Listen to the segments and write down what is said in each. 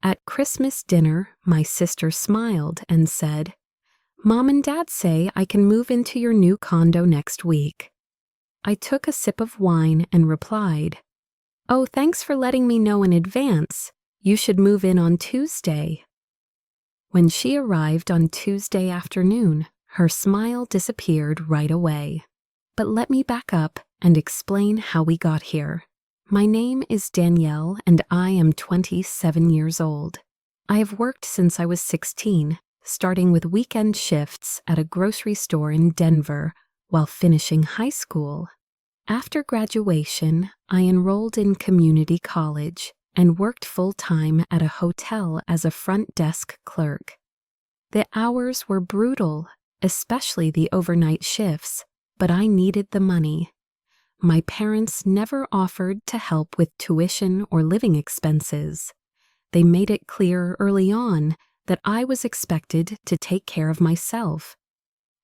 At Christmas dinner, my sister smiled and said, "Mom and Dad say I can move into your new condo next week." I took a sip of wine and replied, "Oh, thanks for letting me know in advance. You should move in on Tuesday." When she arrived on Tuesday afternoon, her smile disappeared right away. But let me back up and explain how we got here. My name is Danielle and I am 27 years old. I have worked since I was 16, starting with weekend shifts at a grocery store in Denver while finishing high school. After graduation, I enrolled in community college and worked full-time at a hotel as a front desk clerk. The hours were brutal, especially the overnight shifts, but I needed the money. My parents never offered to help with tuition or living expenses. They made it clear early on that I was expected to take care of myself.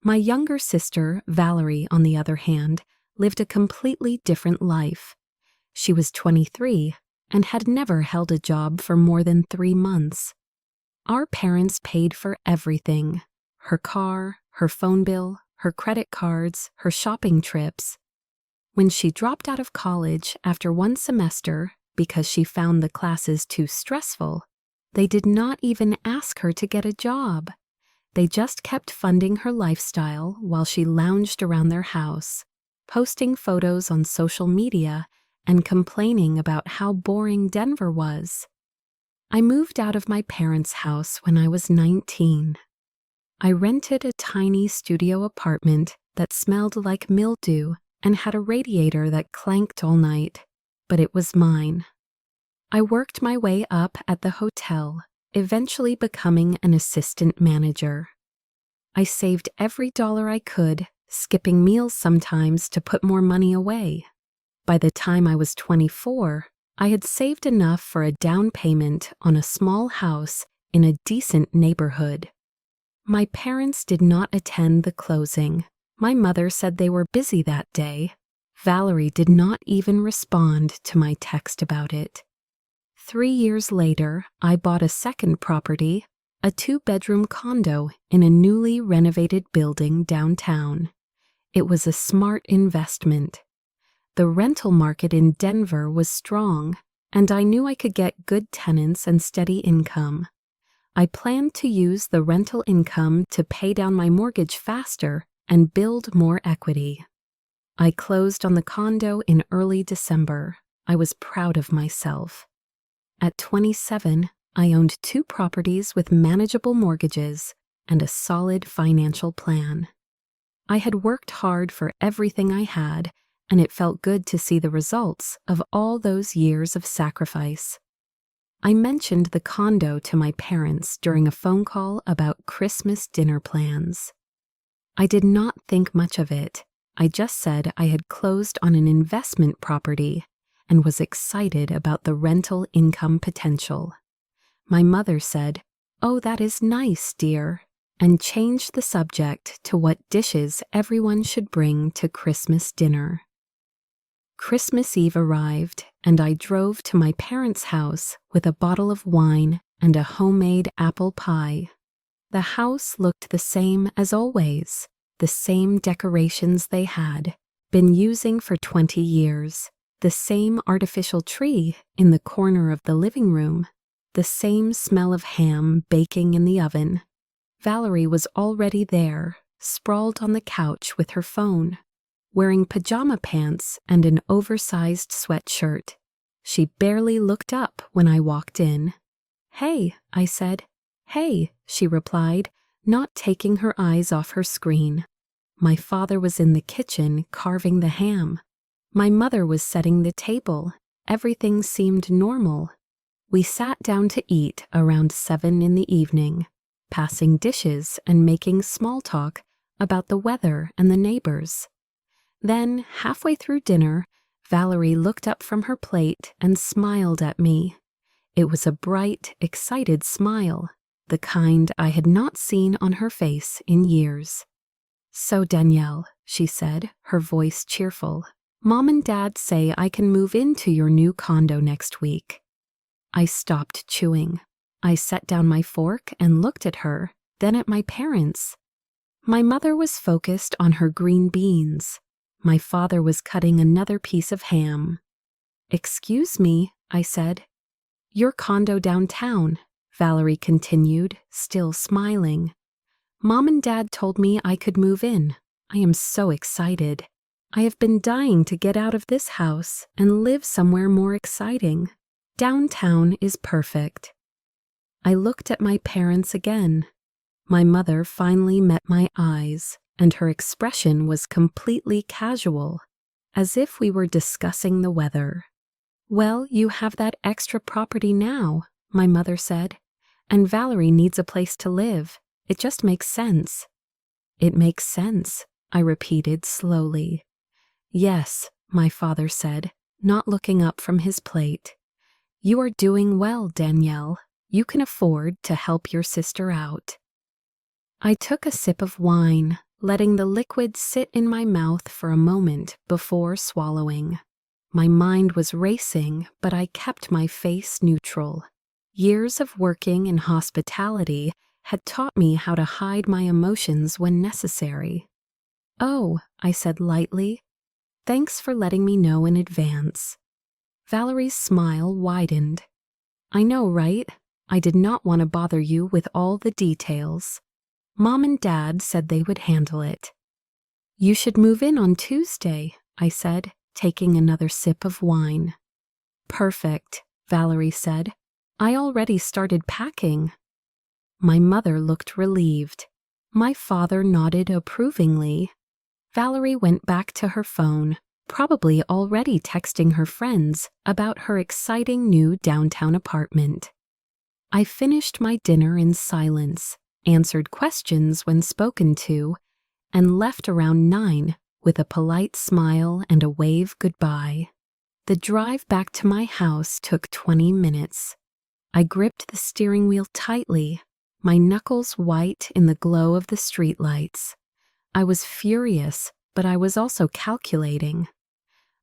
My younger sister, Valerie, on the other hand, lived a completely different life. She was 23 and had never held a job for more than 3 months. Our parents paid for everything: her car, her phone bill, her credit cards, her shopping trips. When she dropped out of college after 1 semester because she found the classes too stressful, they did not even ask her to get a job. They just kept funding her lifestyle while she lounged around their house, posting photos on social media and complaining about how boring Denver was. I moved out of my parents' house when I was 19. I rented a tiny studio apartment that smelled like mildew and had a radiator that clanked all night, but it was mine. I worked my way up at the hotel, eventually becoming an assistant manager. I saved every dollar I could, skipping meals sometimes to put more money away. By the time I was 24, I had saved enough for a down payment on a small house in a decent neighborhood. My parents did not attend the closing. My mother said they were busy that day. Valerie did not even respond to my text about it. 3 years later, I bought a second property, a 2-bedroom condo in a newly renovated building downtown. It was a smart investment. The rental market in Denver was strong, and I knew I could get good tenants and steady income. I planned to use the rental income to pay down my mortgage faster and build more equity. I closed on the condo in early December. I was proud of myself. At 27, I owned 2 properties with manageable mortgages and a solid financial plan. I had worked hard for everything I had, and it felt good to see the results of all those years of sacrifice. I mentioned the condo to my parents during a phone call about Christmas dinner plans. I did not think much of it. I just said I had closed on an investment property and was excited about the rental income potential. My mother said, "Oh, that is nice, dear," and changed the subject to what dishes everyone should bring to Christmas dinner. Christmas Eve arrived, and I drove to my parents' house with a bottle of wine and a homemade apple pie. The house looked the same as always, the same decorations they had been using for 20 years, the same artificial tree in the corner of the living room, the same smell of ham baking in the oven. Valerie was already there, sprawled on the couch with her phone, wearing pajama pants and an oversized sweatshirt. She barely looked up when I walked in. "Hey," I said. "Hey," she replied, not taking her eyes off her screen. My father was in the kitchen carving the ham. My mother was setting the table. Everything seemed normal. We sat down to eat around 7 in the evening, passing dishes and making small talk about the weather and the neighbors. Then, halfway through dinner, Valerie looked up from her plate and smiled at me. It was a bright, excited smile, the kind I had not seen on her face in years. "So, Danielle," she said, her voice cheerful, "Mom and Dad say I can move into your new condo next week." I stopped chewing. I set down my fork and looked at her, then at my parents. My mother was focused on her green beans. My father was cutting another piece of ham. "Excuse me," I said. "Your condo downtown," Valerie continued, still smiling. "Mom and Dad told me I could move in. I am so excited. I have been dying to get out of this house and live somewhere more exciting. Downtown is perfect." I looked at my parents again. My mother finally met my eyes, and her expression was completely casual, as if we were discussing the weather. "Well, you have that extra property now," my mother said, "and Valerie needs a place to live. It just makes sense." "It makes sense," I repeated slowly. "Yes," my father said, not looking up from his plate. "You are doing well, Danielle. You can afford to help your sister out." I took a sip of wine, letting the liquid sit in my mouth for a moment before swallowing. My mind was racing, but I kept my face neutral. Years of working in hospitality had taught me how to hide my emotions when necessary. "Oh," I said lightly, "thanks for letting me know in advance." Valerie's smile widened. "I know, right? I did not want to bother you with all the details. Mom and Dad said they would handle it." "You should move in on Tuesday," I said, taking another sip of wine. "Perfect," Valerie said. "I already started packing." My mother looked relieved. My father nodded approvingly. Valerie went back to her phone, probably already texting her friends about her exciting new downtown apartment. I finished my dinner in silence, answered questions when spoken to, and left around 9 with a polite smile and a wave goodbye. The drive back to my house took 20 minutes. I gripped the steering wheel tightly, my knuckles white in the glow of the streetlights. I was furious, but I was also calculating.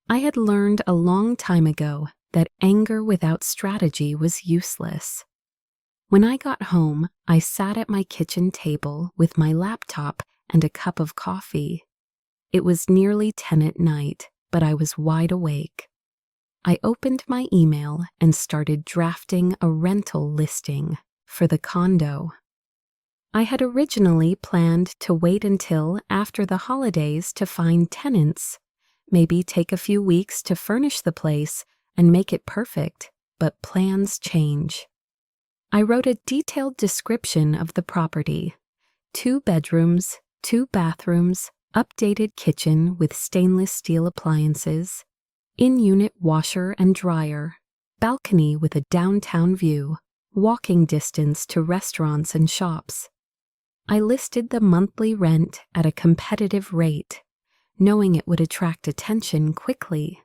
I had learned a long time ago that anger without strategy was useless. When I got home, I sat at my kitchen table with my laptop and a cup of coffee. It was nearly 10 at night, but I was wide awake. I opened my email and started drafting a rental listing for the condo. I had originally planned to wait until after the holidays to find tenants, maybe take a few weeks to furnish the place and make it perfect, but plans change. I wrote a detailed description of the property: 2 bedrooms, 2 bathrooms, updated kitchen with stainless steel appliances, in-unit washer and dryer, balcony with a downtown view, walking distance to restaurants and shops. I listed the monthly rent at a competitive rate, knowing it would attract attention quickly.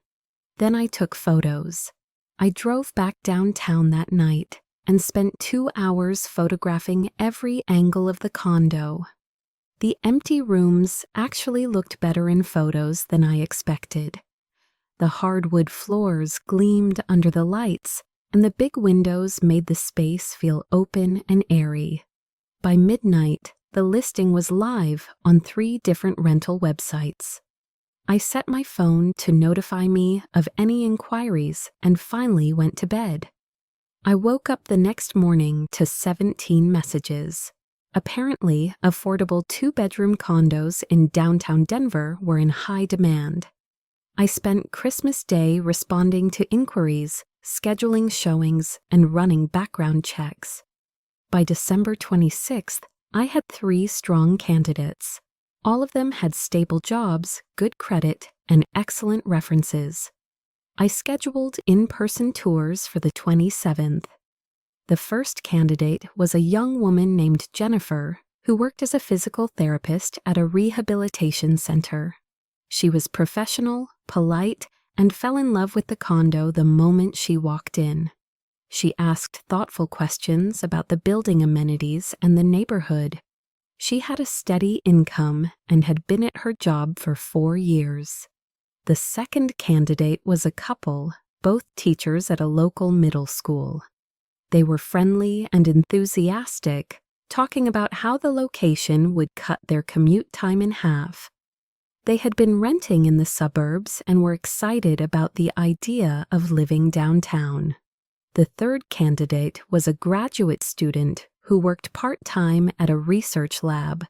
Then I took photos. I drove back downtown that night and spent 2 hours photographing every angle of the condo. The empty rooms actually looked better in photos than I expected. The hardwood floors gleamed under the lights, and the big windows made the space feel open and airy. By midnight, the listing was live on 3 different rental websites. I set my phone to notify me of any inquiries and finally went to bed. I woke up the next morning to 17 messages. Apparently, affordable 2-bedroom condos in downtown Denver were in high demand. I spent Christmas Day responding to inquiries, scheduling showings, and running background checks. By December 26th, I had 3 strong candidates. All of them had stable jobs, good credit, and excellent references. I scheduled in-person tours for the 27th. The first candidate was a young woman named Jennifer, who worked as a physical therapist at a rehabilitation center. She was professional, polite, and fell in love with the condo the moment she walked in. She asked thoughtful questions about the building amenities and the neighborhood. She had a steady income and had been at her job for 4 years. The second candidate was a couple, both teachers at a local middle school. They were friendly and enthusiastic, talking about how the location would cut their commute time in half. They had been renting in the suburbs and were excited about the idea of living downtown. The third candidate was a graduate student who worked part-time at a research lab.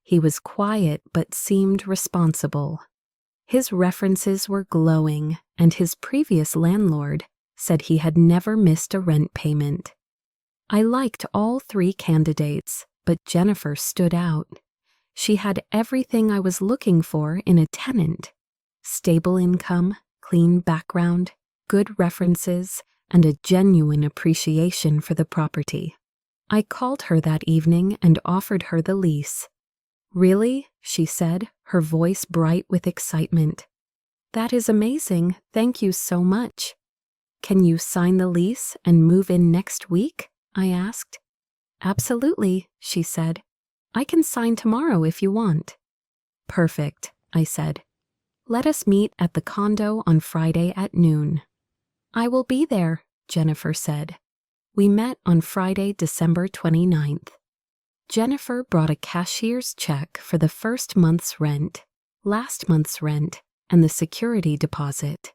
He was quiet but seemed responsible. His references were glowing, and his previous landlord said he had never missed a rent payment. I liked all three candidates, but Jennifer stood out. She had everything I was looking for in a tenant: stable income, clean background, good references, and a genuine appreciation for the property. I called her that evening and offered her the lease. "Really?" she said, her voice bright with excitement. "That is amazing. Thank you so much." "Can you sign the lease and move in next week?" I asked. "Absolutely," she said. "I can sign tomorrow if you want." "Perfect," I said. "Let us meet at the condo on Friday at noon." "I will be there," Jennifer said. We met on Friday, December 29th. Jennifer brought a cashier's check for the first month's rent, last month's rent, and the security deposit.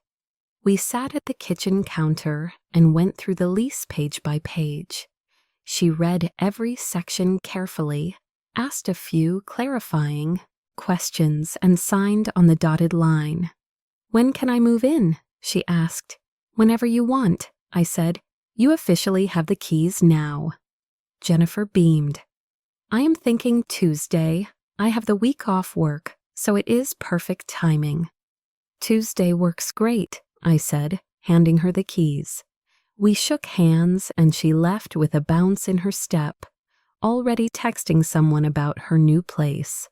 We sat at the kitchen counter and went through the lease page by page. She read every section carefully, asked a few clarifying questions, and signed on the dotted line. "When can I move in?" she asked. "Whenever you want," I said. "You officially have the keys now." Jennifer beamed. "I am thinking Tuesday. I have the week off work, so it is perfect timing." "Tuesday works great," I said, handing her the keys. We shook hands and she left with a bounce in her step, already texting someone about her new place.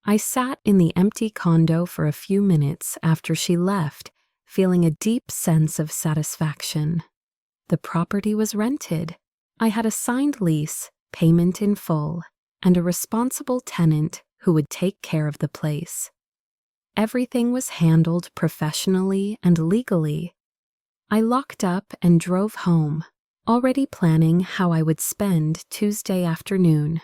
I sat in the empty condo for a few minutes after she left, feeling a deep sense of satisfaction. The property was rented. I had a signed lease, payment in full, and a responsible tenant who would take care of the place. Everything was handled professionally and legally. I locked up and drove home, already planning how I would spend Tuesday afternoon.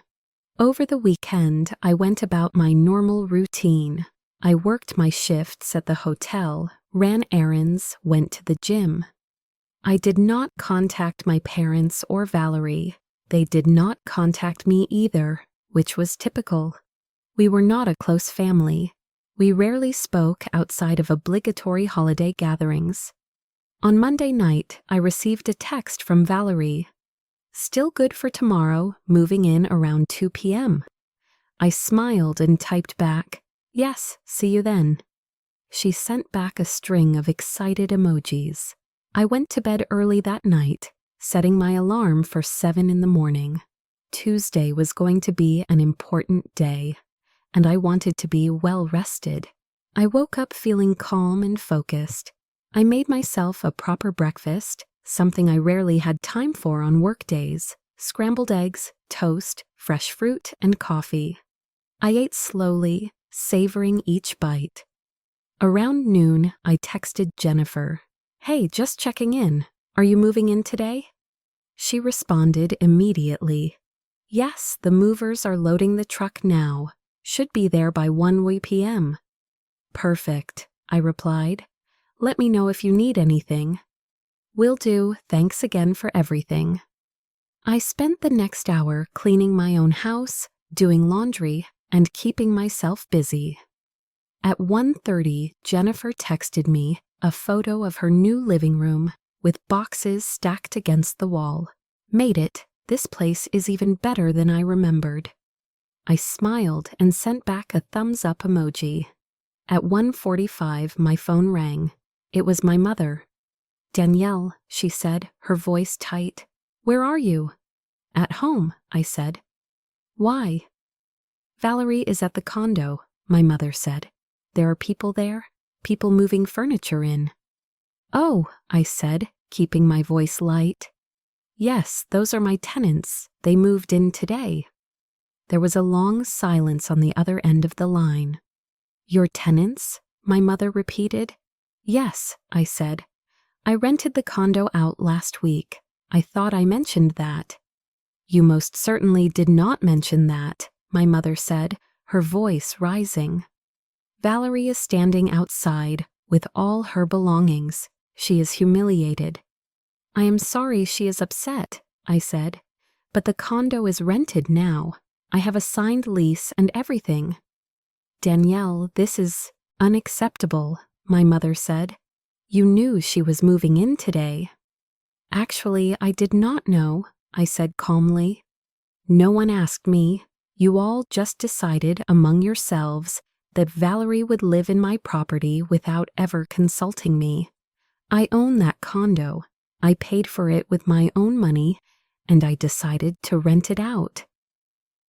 Over the weekend, I went about my normal routine. I worked my shifts at the hotel, ran errands, went to the gym. I did not contact my parents or Valerie. They did not contact me either, which was typical. We were not a close family. We rarely spoke outside of obligatory holiday gatherings. On Monday night, I received a text from Valerie. "Still good for tomorrow, moving in around 2 p.m. I smiled and typed back, "Yes, see you then." She sent back a string of excited emojis. I went to bed early that night, setting my alarm for 7 in the morning. Tuesday was going to be an important day, and I wanted to be well rested. I woke up feeling calm and focused. I made myself a proper breakfast, something I rarely had time for on work days: scrambled eggs, toast, fresh fruit, and coffee. I ate slowly, savoring each bite. Around noon, I texted Jennifer. "Hey, just checking in. Are you moving in today?" She responded immediately. "Yes, the movers are loading the truck now. Should be there by 1 p.m. "Perfect," I replied. "Let me know if you need anything." "Will do. Thanks again for everything." I spent the next hour cleaning my own house, doing laundry, and keeping myself busy. At 1:30, Jennifer texted me a photo of her new living room with boxes stacked against the wall. "Made it. This place is even better than I remembered." I smiled and sent back a thumbs up emoji. At 1:45, my phone rang. It was my mother. "Danielle," she said, her voice tight. "Where are you?" "At home," I said. "Why?" "Valerie is at the condo," my mother said. "There are people there, people moving furniture in." "Oh," I said, keeping my voice light. "Yes, those are my tenants. They moved in today." There was a long silence on the other end of the line. "Your tenants?" my mother repeated. "Yes," I said. "I rented the condo out last week. I thought I mentioned that." "You most certainly did not mention that," my mother said, her voice rising. "Valerie is standing outside with all her belongings. She is humiliated." "I am sorry she is upset," I said, "but the condo is rented now. I have a signed lease and everything." "Danielle, this is unacceptable," my mother said. "You knew she was moving in today." "Actually, I did not know," I said calmly. "No one asked me. You all just decided among yourselves that Valerie would live in my property without ever consulting me. I own that condo. I paid for it with my own money, and I decided to rent it out."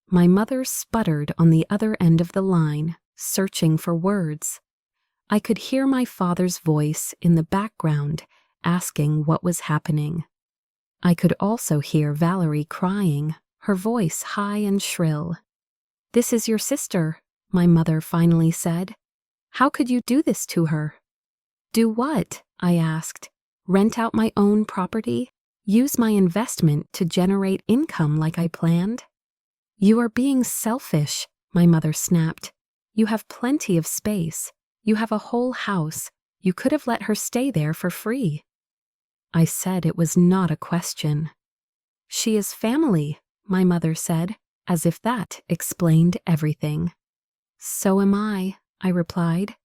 My mother sputtered on the other end of the line, searching for words. I could hear my father's voice in the background, asking what was happening. I could also hear Valerie crying, her voice high and shrill. "This is your sister," my mother finally said. "How could you do this to her?" "Do what?" I asked. "Rent out my own property? Use my investment to generate income like I planned?" "You are being selfish," my mother snapped. "You have plenty of space. You have a whole house. You could have let her stay there for free." I said it was not a question. "She is family," my mother said, as if that explained everything. "So am I," I replied.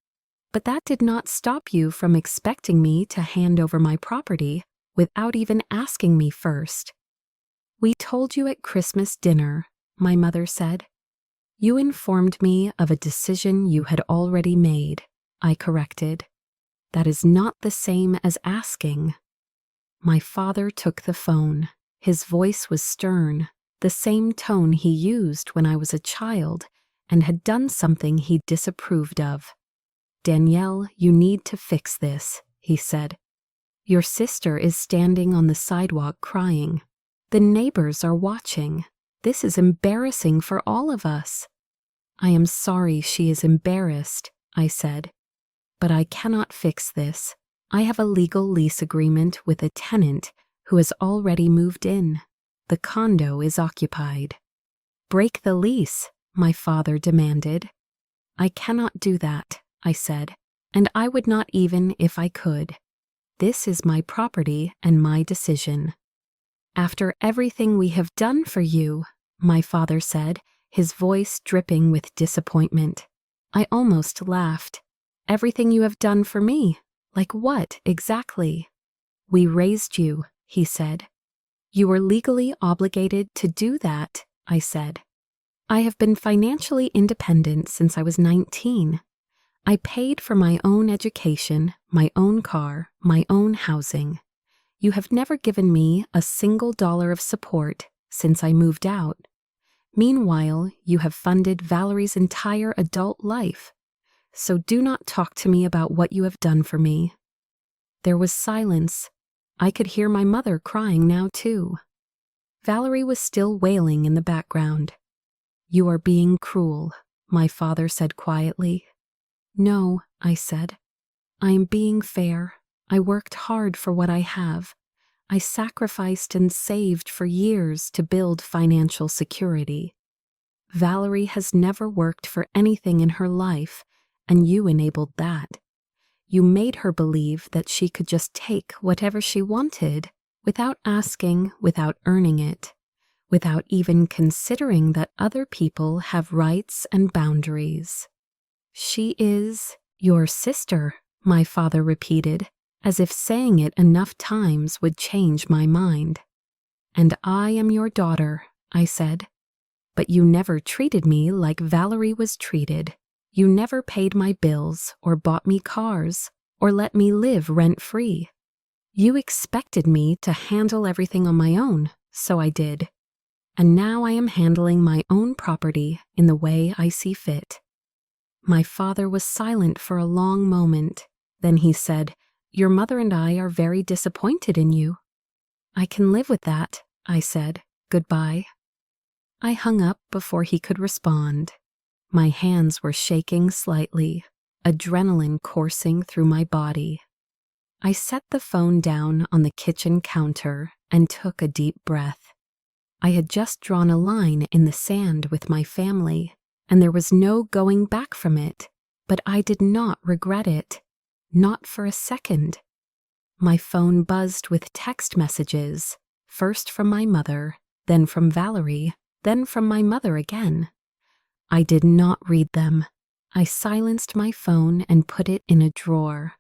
"But that did not stop you from expecting me to hand over my property without even asking me first." "We told you at Christmas dinner," my mother said. "You informed me of a decision you had already made," I corrected. "That is not the same as asking." My father took the phone. His voice was stern, the same tone he used when I was a child and had done something he disapproved of. "Danielle, you need to fix this," he said. "Your sister is standing on the sidewalk crying. The neighbors are watching. This is embarrassing for all of us." "I am sorry she is embarrassed," I said, "but I cannot fix this. I have a legal lease agreement with a tenant who has already moved in. The condo is occupied." "Break the lease," my father demanded. "I cannot do that," I said, "and I would not even if I could. This is my property and my decision." "After everything we have done for you," my father said, his voice dripping with disappointment. I almost laughed. "Everything you have done for me? Like what, exactly?" "We raised you," he said. "You were legally obligated to do that," I said. "I have been financially independent since I was 19. I paid for my own education, my own car, my own housing. You have never given me a single dollar of support since I moved out. Meanwhile, you have funded Valerie's entire adult life. So do not talk to me about what you have done for me." There was silence. I could hear my mother crying now too. Valerie was still wailing in the background. "You are being cruel," my father said quietly. "No," I said. "I am being fair. I worked hard for what I have. I sacrificed and saved for years to build financial security. Valerie has never worked for anything in her life, and you enabled that. You made her believe that she could just take whatever she wanted without asking, without earning it, without even considering that other people have rights and boundaries." "She is your sister," my father repeated, as if saying it enough times would change my mind. "And I am your daughter," I said. "But you never treated me like Valerie was treated. You never paid my bills or bought me cars or let me live rent-free. You expected me to handle everything on my own, so I did. And now I am handling my own property in the way I see fit." My father was silent for a long moment. Then he said, "Your mother and I are very disappointed in you." "I can live with that," I said. "Goodbye." I hung up before he could respond. My hands were shaking slightly, adrenaline coursing through my body. I set the phone down on the kitchen counter and took a deep breath. I had just drawn a line in the sand with my family, and there was no going back from it, but I did not regret it. Not for a second. My phone buzzed with text messages, first from my mother, then from Valerie, then from my mother again. I did not read them. I silenced my phone and put it in a drawer.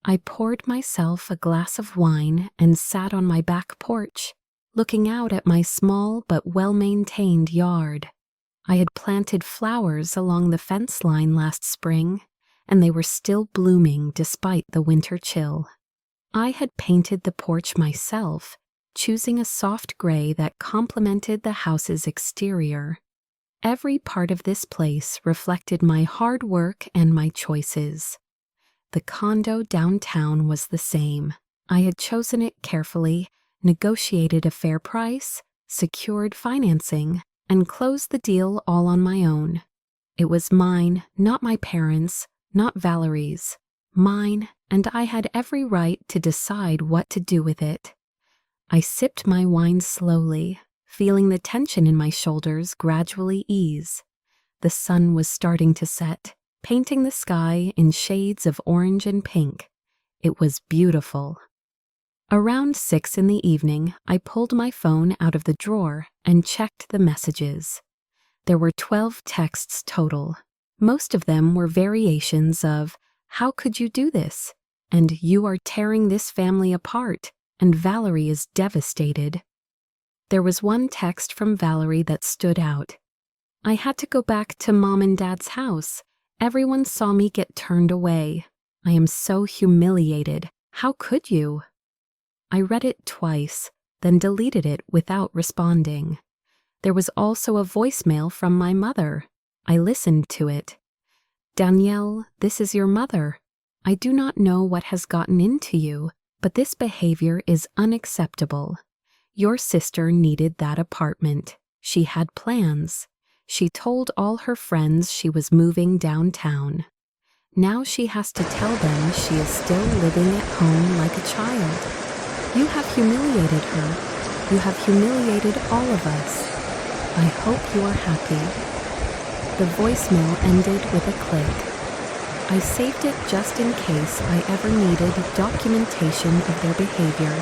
I poured myself a glass of wine and sat on my back porch, looking out at my small but well-maintained yard. I had planted flowers along the fence line last spring, and they were still blooming despite the winter chill. I had painted the porch myself, choosing a soft gray that complemented the house's exterior. Every part of this place reflected my hard work and my choices. The condo downtown was the same. I had chosen it carefully, negotiated a fair price, secured financing, and closed the deal all on my own. It was mine, not my parents', not Valerie's. Mine, and I had every right to decide what to do with it. I sipped my wine slowly, feeling the tension in my shoulders gradually ease. The sun was starting to set, painting the sky in shades of orange and pink. It was beautiful. Around 6 in the evening, I pulled my phone out of the drawer and checked the messages. There were 12 texts total. Most of them were variations of, "How could you do this?" and "You are tearing this family apart," and "Valerie is devastated." There was one text from Valerie that stood out. "I had to go back to Mom and Dad's house. Everyone saw me get turned away. I am so humiliated. How could you?" I read it twice, then deleted it without responding. There was also a voicemail from my mother. I listened to it. "Danielle, this is your mother. I do not know what has gotten into you, but this behavior is unacceptable. Your sister needed that apartment. She had plans. She told all her friends she was moving downtown. Now she has to tell them she is still living at home like a child. You have humiliated her. You have humiliated all of us. I hope you are happy." The voicemail ended with a click. I saved it just in case I ever needed documentation of their behavior,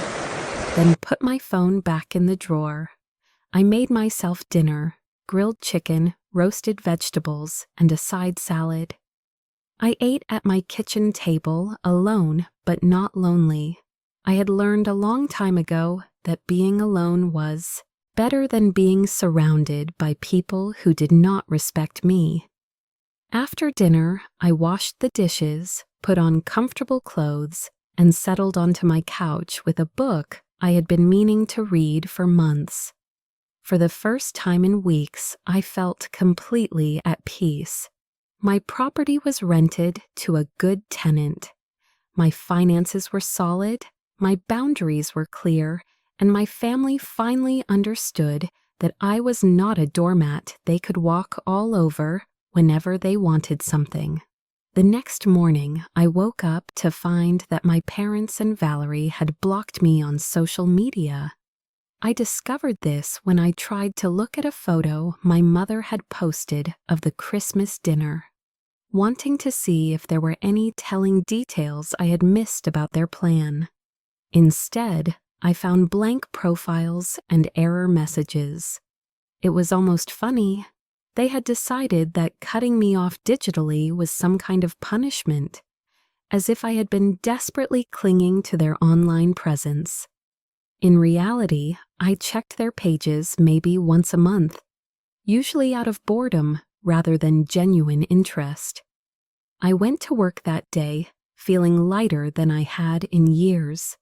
then put my phone back in the drawer. I made myself dinner, grilled chicken, roasted vegetables, and a side salad. I ate at my kitchen table alone but not lonely. I had learned a long time ago that being alone was better than being surrounded by people who did not respect me. After dinner, I washed the dishes, put on comfortable clothes, and settled onto my couch with a book I had been meaning to read for months. For the first time in weeks, I felt completely at peace. My property was rented to a good tenant. My finances were solid, my boundaries were clear, and my family finally understood that I was not a doormat they could walk all over whenever they wanted something. The next morning, I woke up to find that my parents and Valerie had blocked me on social media. I discovered this when I tried to look at a photo my mother had posted of the Christmas dinner, wanting to see if there were any telling details I had missed about their plan. Instead, I found blank profiles and error messages. It was almost funny. They had decided that cutting me off digitally was some kind of punishment, as if I had been desperately clinging to their online presence. In reality, I checked their pages maybe once a month, usually out of boredom rather than genuine interest. I went to work that day feeling lighter than I had in years.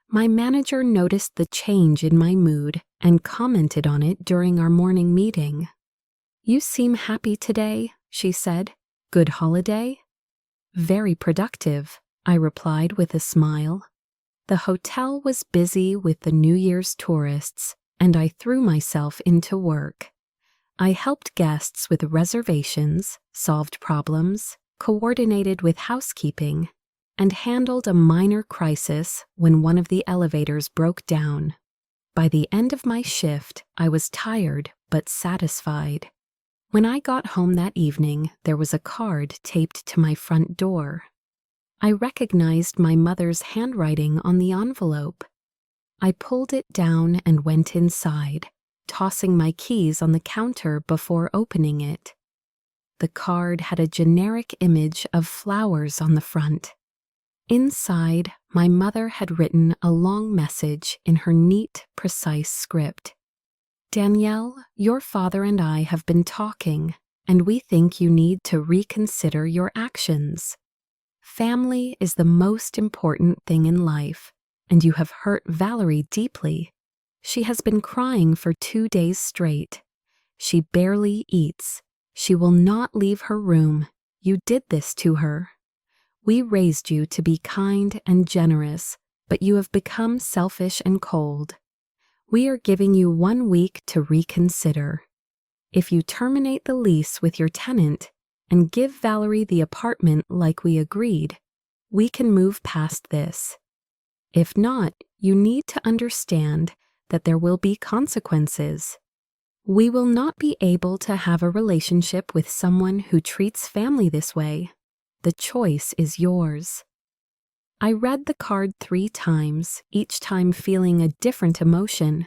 My manager noticed the change in my mood and commented on it during our morning meeting. "You seem happy today," she said. "Good holiday?" "Very productive," I replied with a smile. The hotel was busy with the New Year's tourists, and I threw myself into work. I helped guests with reservations, solved problems, coordinated with housekeeping, and handled a minor crisis when one of the elevators broke down. By the end of my shift, I was tired but satisfied. When I got home that evening, there was a card taped to my front door. I recognized my mother's handwriting on the envelope. I pulled it down and went inside, tossing my keys on the counter before opening it. The card had a generic image of flowers on the front. Inside, my mother had written a long message in her neat, precise script. "Danielle, your father and I have been talking, and we think you need to reconsider your actions. Family is the most important thing in life, and you have hurt Valerie deeply. She has been crying for 2 days straight. She barely eats. She will not leave her room. You did this to her. We raised you to be kind and generous, but you have become selfish and cold. We are giving you 1 week to reconsider. If you terminate the lease with your tenant and give Valerie the apartment like we agreed, we can move past this. If not, you need to understand that there will be consequences. We will not be able to have a relationship with someone who treats family this way. The choice is yours." I read the card 3 times, each time feeling a different emotion.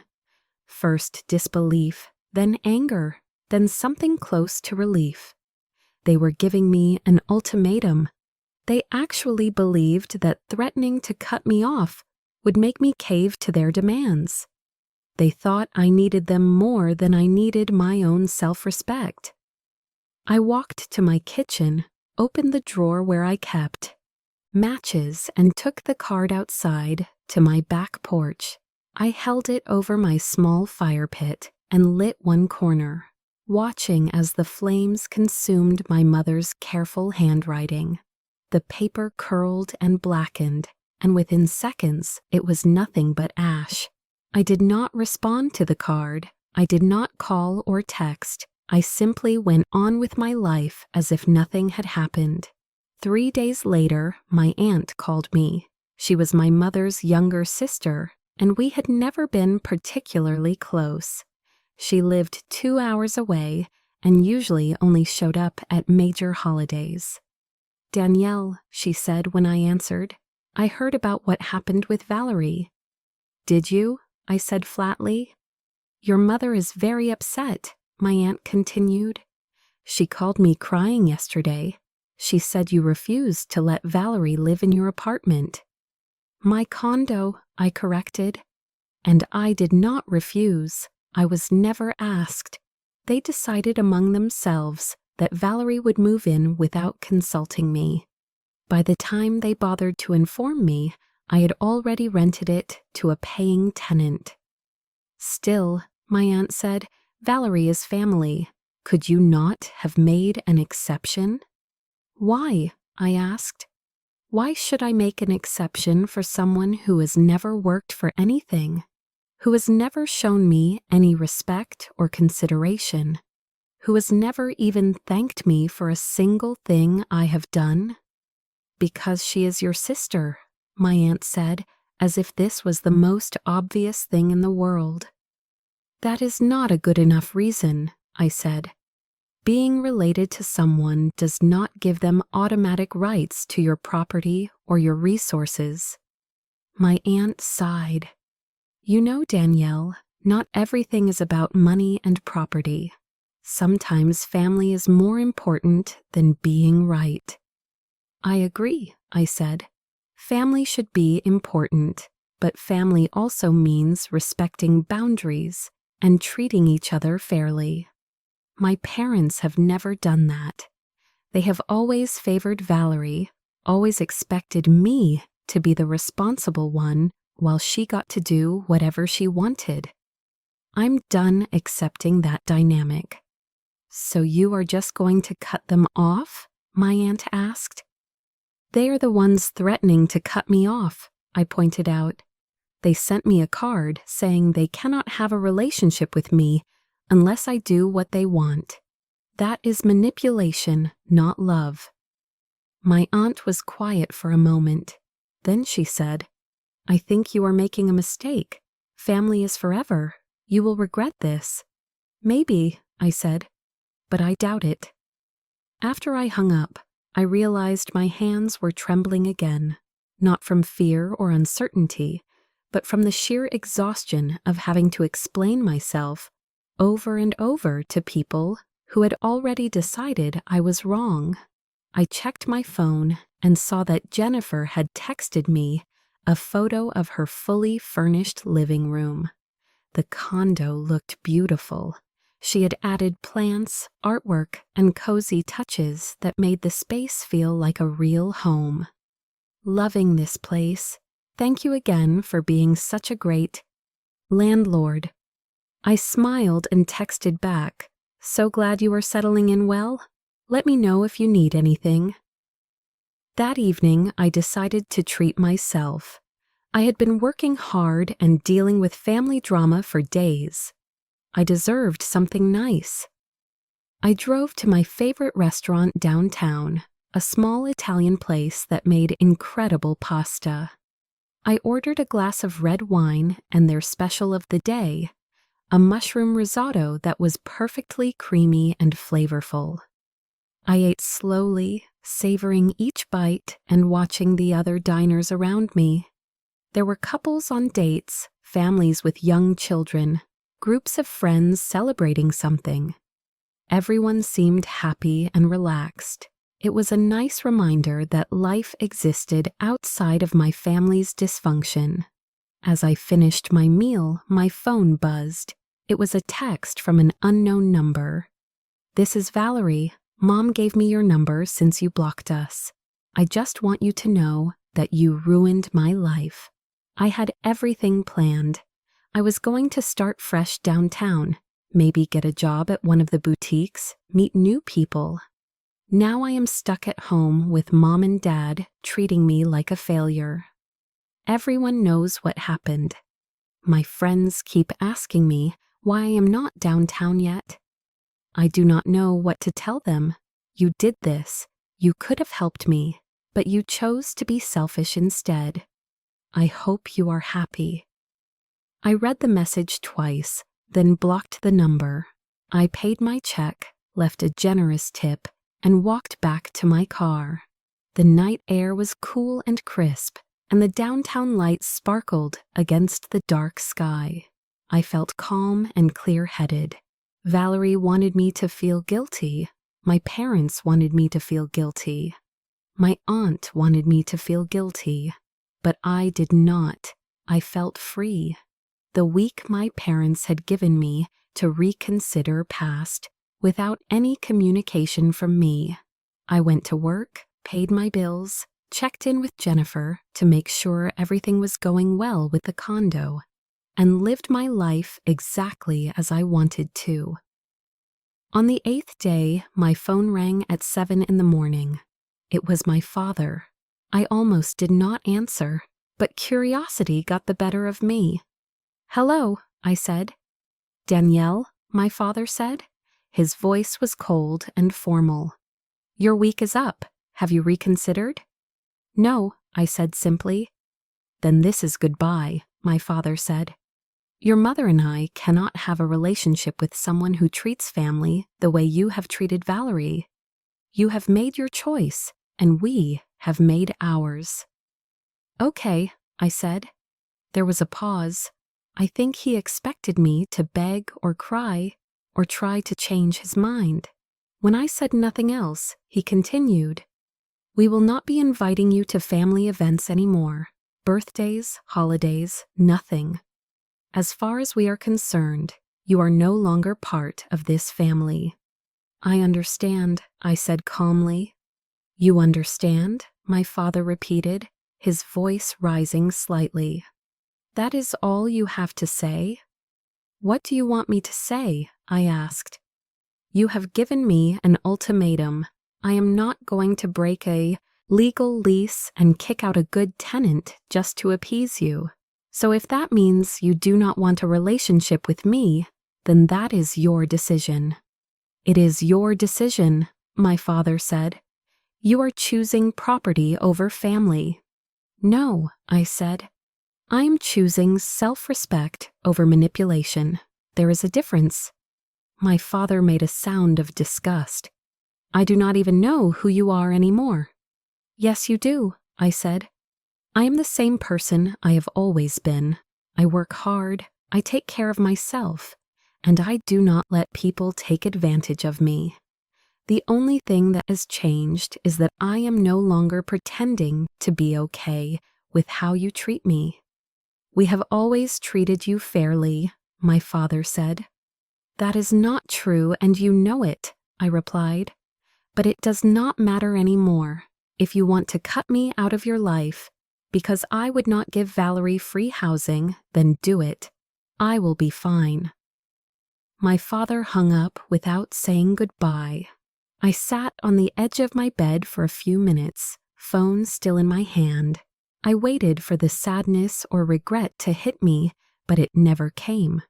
First disbelief, then anger, then something close to relief. They were giving me an ultimatum. They actually believed that threatening to cut me off would make me cave to their demands. They thought I needed them more than I needed my own self-respect. I walked to my kitchen, opened the drawer where I kept matches, and took the card outside to my back porch. I held it over my small fire pit and lit one corner, watching as the flames consumed my mother's careful handwriting. The paper curled and blackened, and within seconds it was nothing but ash. I did not respond to the card. I did not call or text. I simply went on with my life as if nothing had happened. 3 days later, my aunt called me. She was my mother's younger sister, and we had never been particularly close. She lived 2 hours away and usually only showed up at major holidays. "Danielle," she said when I answered, "I heard about what happened with Valerie." "Did you?" I said flatly. "Your mother is very upset," my aunt continued. "She called me crying yesterday. She said you refused to let Valerie live in your apartment." "My condo," I corrected. "And I did not refuse. I was never asked. They decided among themselves that Valerie would move in without consulting me. By the time they bothered to inform me, I had already rented it to a paying tenant." "Still," my aunt said, "Valerie is family. Could you not have made an exception?" "Why?" I asked. "Why should I make an exception for someone who has never worked for anything, who has never shown me any respect or consideration, who has never even thanked me for a single thing I have done?" "Because she is your sister," my aunt said, as if this was the most obvious thing in the world. "That is not a good enough reason," I said. "Being related to someone does not give them automatic rights to your property or your resources." My aunt sighed. "You know, Danielle, not everything is about money and property. Sometimes family is more important than being right." "I agree," I said. "Family should be important, but family also means respecting boundaries and treating each other fairly. My parents have never done that. They have always favored Valerie, always expected me to be the responsible one while she got to do whatever she wanted. I'm done accepting that dynamic." "So you are just going to cut them off?" my aunt asked. "They are the ones threatening to cut me off," I pointed out. "They sent me a card saying they cannot have a relationship with me unless I do what they want. That is manipulation, not love." My aunt was quiet for a moment. Then she said, "I think you are making a mistake. Family is forever. You will regret this. Maybe, I said, but I doubt it. After I hung up, I realized my hands were trembling again, not from fear or uncertainty, but from the sheer exhaustion of having to explain myself over and over to people who had already decided I was wrong. I checked my phone and saw that Jennifer had texted me a photo of her fully furnished living room. The condo looked beautiful. She had added plants, artwork, and cozy touches that made the space feel like a real home. Loving this place. Thank you again for being such a great landlord. I smiled and texted back, so glad you are settling in well. Let me know if you need anything. That evening, I decided to treat myself. I had been working hard and dealing with family drama for days. I deserved something nice. I drove to my favorite restaurant downtown, a small Italian place that made incredible pasta. I ordered a glass of red wine and their special of the day, a mushroom risotto that was perfectly creamy and flavorful. I ate slowly, savoring each bite and watching the other diners around me. There were couples on dates, families with young children, groups of friends celebrating something. Everyone seemed happy and relaxed. It was a nice reminder that life existed outside of my family's dysfunction. As I finished my meal, my phone buzzed. It was a text from an unknown number. "This is Valerie. Mom gave me your number since you blocked us. I just want you to know that you ruined my life. I had everything planned. I was going to start fresh downtown, maybe get a job at one of the boutiques, meet new people. Now I am stuck at home with Mom and Dad treating me like a failure. Everyone knows what happened. My friends keep asking me why I am not downtown yet. I do not know what to tell them. You did this. You could have helped me, but you chose to be selfish instead. I hope you are happy." I read the message twice, then blocked the number. I paid my check, left a generous tip, and walked back to my car. The night air was cool and crisp, and the downtown lights sparkled against the dark sky. I felt calm and clear-headed. Valerie wanted me to feel guilty. My parents wanted me to feel guilty. My aunt wanted me to feel guilty. But I did not. I felt free. The week my parents had given me to reconsider passed without any communication from me. I went to work, paid my bills, checked in with Jennifer to make sure everything was going well with the condo, and lived my life exactly as I wanted to. On the 8th day, my phone rang at 7 in the morning. It was my father. I almost did not answer, but curiosity got the better of me. "Hello," I said. "Danielle," my father said. His voice was cold and formal. "Your week is up. Have you reconsidered?" "No," I said simply. "Then this is goodbye," my father said. "Your mother and I cannot have a relationship with someone who treats family the way you have treated Valerie. You have made your choice, and we have made ours." "Okay," I said. There was a pause. I think he expected me to beg or cry or try to change his mind. When I said nothing else, he continued, "We will not be inviting you to family events anymore. Birthdays, holidays, nothing. As far as we are concerned, you are no longer part of this family." "I understand," I said calmly. "You understand?" my father repeated, his voice rising slightly. "That is all you have to say?" "What do you want me to say?" I asked. "You have given me an ultimatum. I am not going to break a legal lease and kick out a good tenant just to appease you. So if that means you do not want a relationship with me, then that is your decision." "It is your decision," my father said. "You are choosing property over family." "No," I said. I am choosing self-respect over manipulation. There is a difference. My father made a sound of disgust. I do not even know who you are anymore. Yes, you do, I said. I am the same person I have always been. I work hard, I take care of myself, and I do not let people take advantage of me. The only thing that has changed is that I am no longer pretending to be okay with how you treat me. We have always treated you fairly, my father said. That is not true, and you know it, I replied. But it does not matter anymore. If you want to cut me out of your life, because I would not give Valerie free housing, then do it. I will be fine. My father hung up without saying goodbye. I sat on the edge of my bed for a few minutes, phone still in my hand. I waited for the sadness or regret to hit me, but it never came.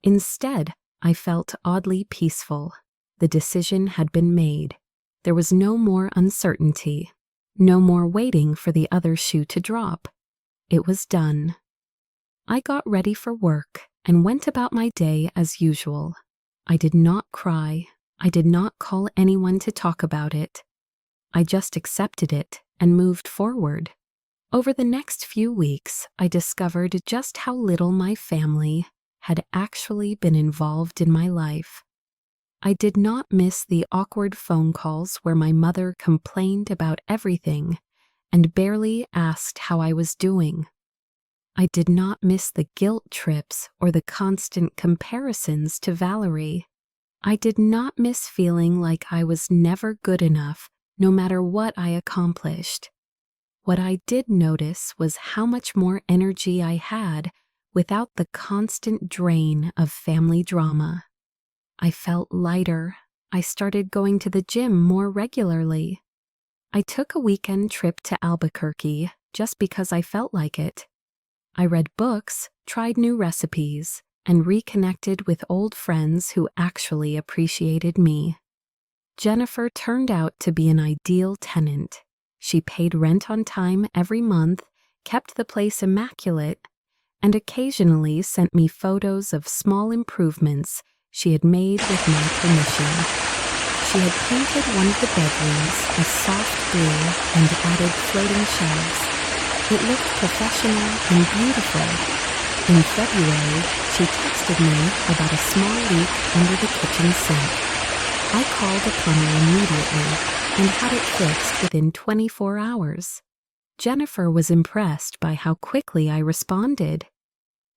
Instead, I felt oddly peaceful. The decision had been made. There was no more uncertainty, no more waiting for the other shoe to drop. It was done. I got ready for work and went about my day as usual. I did not cry. I did not call anyone to talk about it. I just accepted it and moved forward. Over the next few weeks, I discovered just how little my family had actually been involved in my life. I did not miss the awkward phone calls where my mother complained about everything and barely asked how I was doing. I did not miss the guilt trips or the constant comparisons to Valerie. I did not miss feeling like I was never good enough, no matter what I accomplished. What I did notice was how much more energy I had without the constant drain of family drama. I felt lighter. I started going to the gym more regularly. I took a weekend trip to Albuquerque just because I felt like it. I read books, tried new recipes, and reconnected with old friends who actually appreciated me. Jennifer turned out to be an ideal tenant. She paid rent on time every month, kept the place immaculate, and occasionally sent me photos of small improvements she had made with my permission. She had painted one of the bedrooms a soft blue and added floating shelves. It looked professional and beautiful. In February, she texted me about a small leak under the kitchen sink. I called a plumber immediately and had it fixed within 24 hours. Jennifer was impressed by how quickly I responded.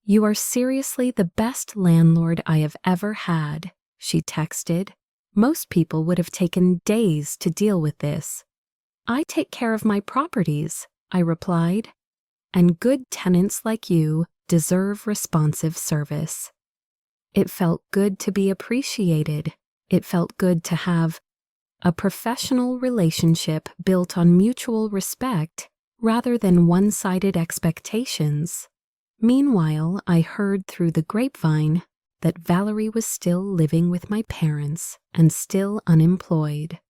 "You are seriously the best landlord I have ever had," she texted. "Most people would have taken days to deal with this." "I take care of my properties," I replied. "And good tenants like you deserve responsive service." It felt good to be appreciated. It felt good to have a professional relationship built on mutual respect rather than one-sided expectations. Meanwhile, I heard through the grapevine that Valerie was still living with my parents and still unemployed.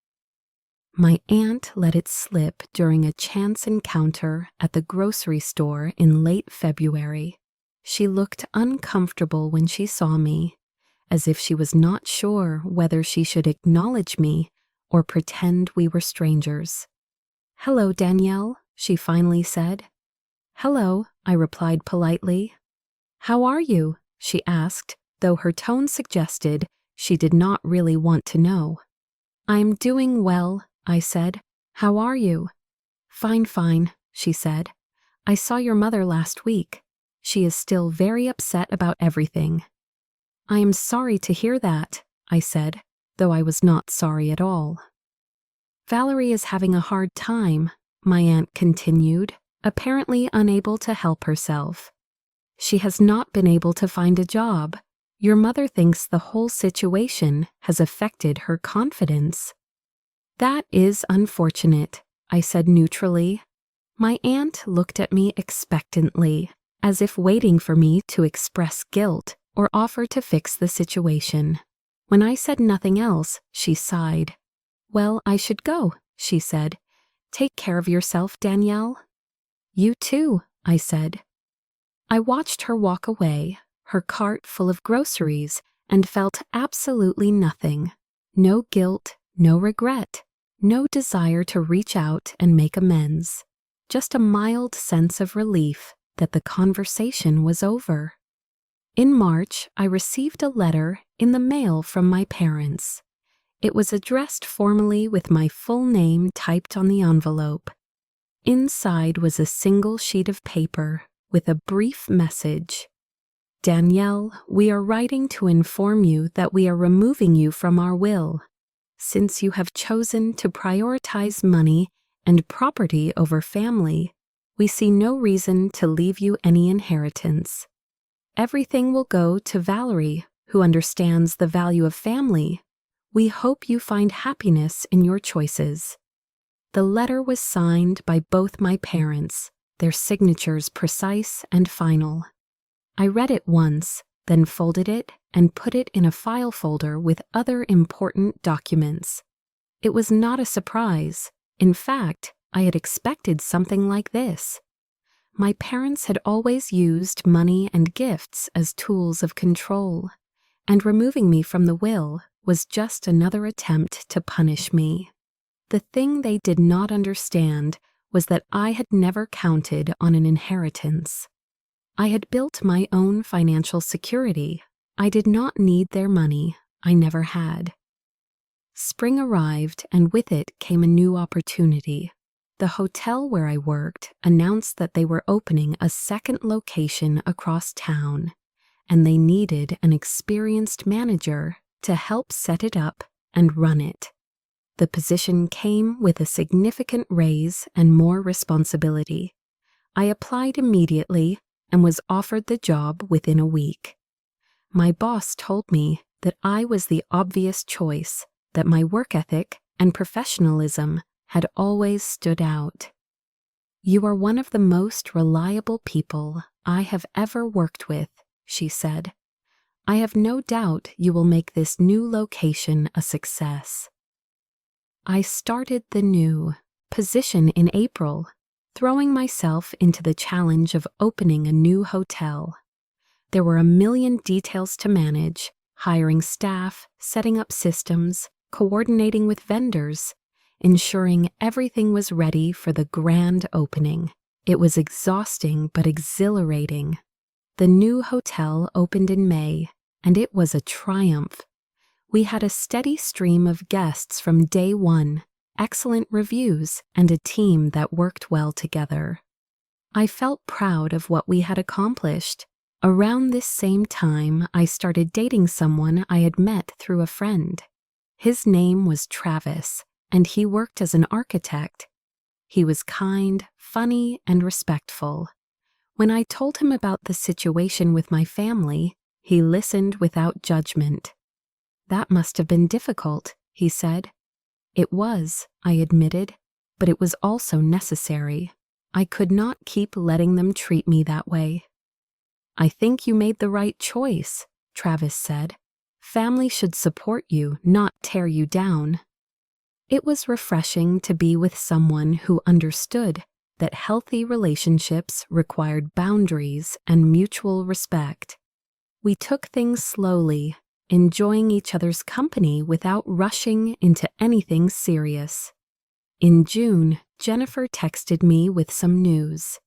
My aunt let it slip during a chance encounter at the grocery store in late February. She looked uncomfortable when she saw me, as if she was not sure whether she should acknowledge me or pretend we were strangers. "Hello, Danielle," she finally said. "Hello," I replied politely. "How are you?" she asked, though her tone suggested she did not really want to know. "I'm doing well," I said. "How are you?" Fine, she said. "I saw your mother last week. She is still very upset about everything." "I am sorry to hear that," I said, though I was not sorry at all. "Valerie is having a hard time," my aunt continued, apparently unable to help herself. "She has not been able to find a job. Your mother thinks the whole situation has affected her confidence." "That is unfortunate," I said neutrally. My aunt looked at me expectantly, as if waiting for me to express guilt or offer to fix the situation. When I said nothing else, she sighed. "Well, I should go," she said. "Take care of yourself, Danielle." "You too," I said. I watched her walk away, her cart full of groceries, and felt absolutely nothing. No guilt, no regret, no desire to reach out and make amends. Just a mild sense of relief that the conversation was over. In March, I received a letter in the mail from my parents. It was addressed formally with my full name typed on the envelope. Inside was a single sheet of paper with a brief message. Danielle, we are writing to inform you that we are removing you from our will. Since you have chosen to prioritize money and property over family, we see no reason to leave you any inheritance. Everything will go to Valerie, who understands the value of family. We hope you find happiness in your choices. The letter was signed by both my parents, their signatures precise and final. I read it once, then folded it and put it in a file folder with other important documents. It was not a surprise. In fact, I had expected something like this. My parents had always used money and gifts as tools of control, and removing me from the will was just another attempt to punish me. The thing they did not understand was that I had never counted on an inheritance. I had built my own financial security. I did not need their money. I never had. Spring arrived, and with it came a new opportunity. The hotel where I worked announced that they were opening a second location across town, and they needed an experienced manager to help set it up and run it. The position came with a significant raise and more responsibility. I applied immediately and was offered the job within a week. My boss told me that I was the obvious choice, that my work ethic and professionalism had always stood out. You are one of the most reliable people I have ever worked with, she said. I have no doubt you will make this new location a success. I started the new position in April, throwing myself into the challenge of opening a new hotel. There were a million details to manage: hiring staff, setting up systems, coordinating with vendors, ensuring everything was ready for the grand opening. It was exhausting but exhilarating. The new hotel opened in May, and it was a triumph. We had a steady stream of guests from day one, excellent reviews, and a team that worked well together. I felt proud of what we had accomplished. Around this same time, I started dating someone I had met through a friend. His name was Travis, and he worked as an architect. He was kind, funny, and respectful. When I told him about the situation with my family, he listened without judgment. That must have been difficult, he said. It was, I admitted, but it was also necessary. I could not keep letting them treat me that way. I think you made the right choice, Travis said. Family should support you, not tear you down. It was refreshing to be with someone who understood that healthy relationships required boundaries and mutual respect. We took things slowly, enjoying each other's company without rushing into anything serious. In June, Jennifer texted me with some news.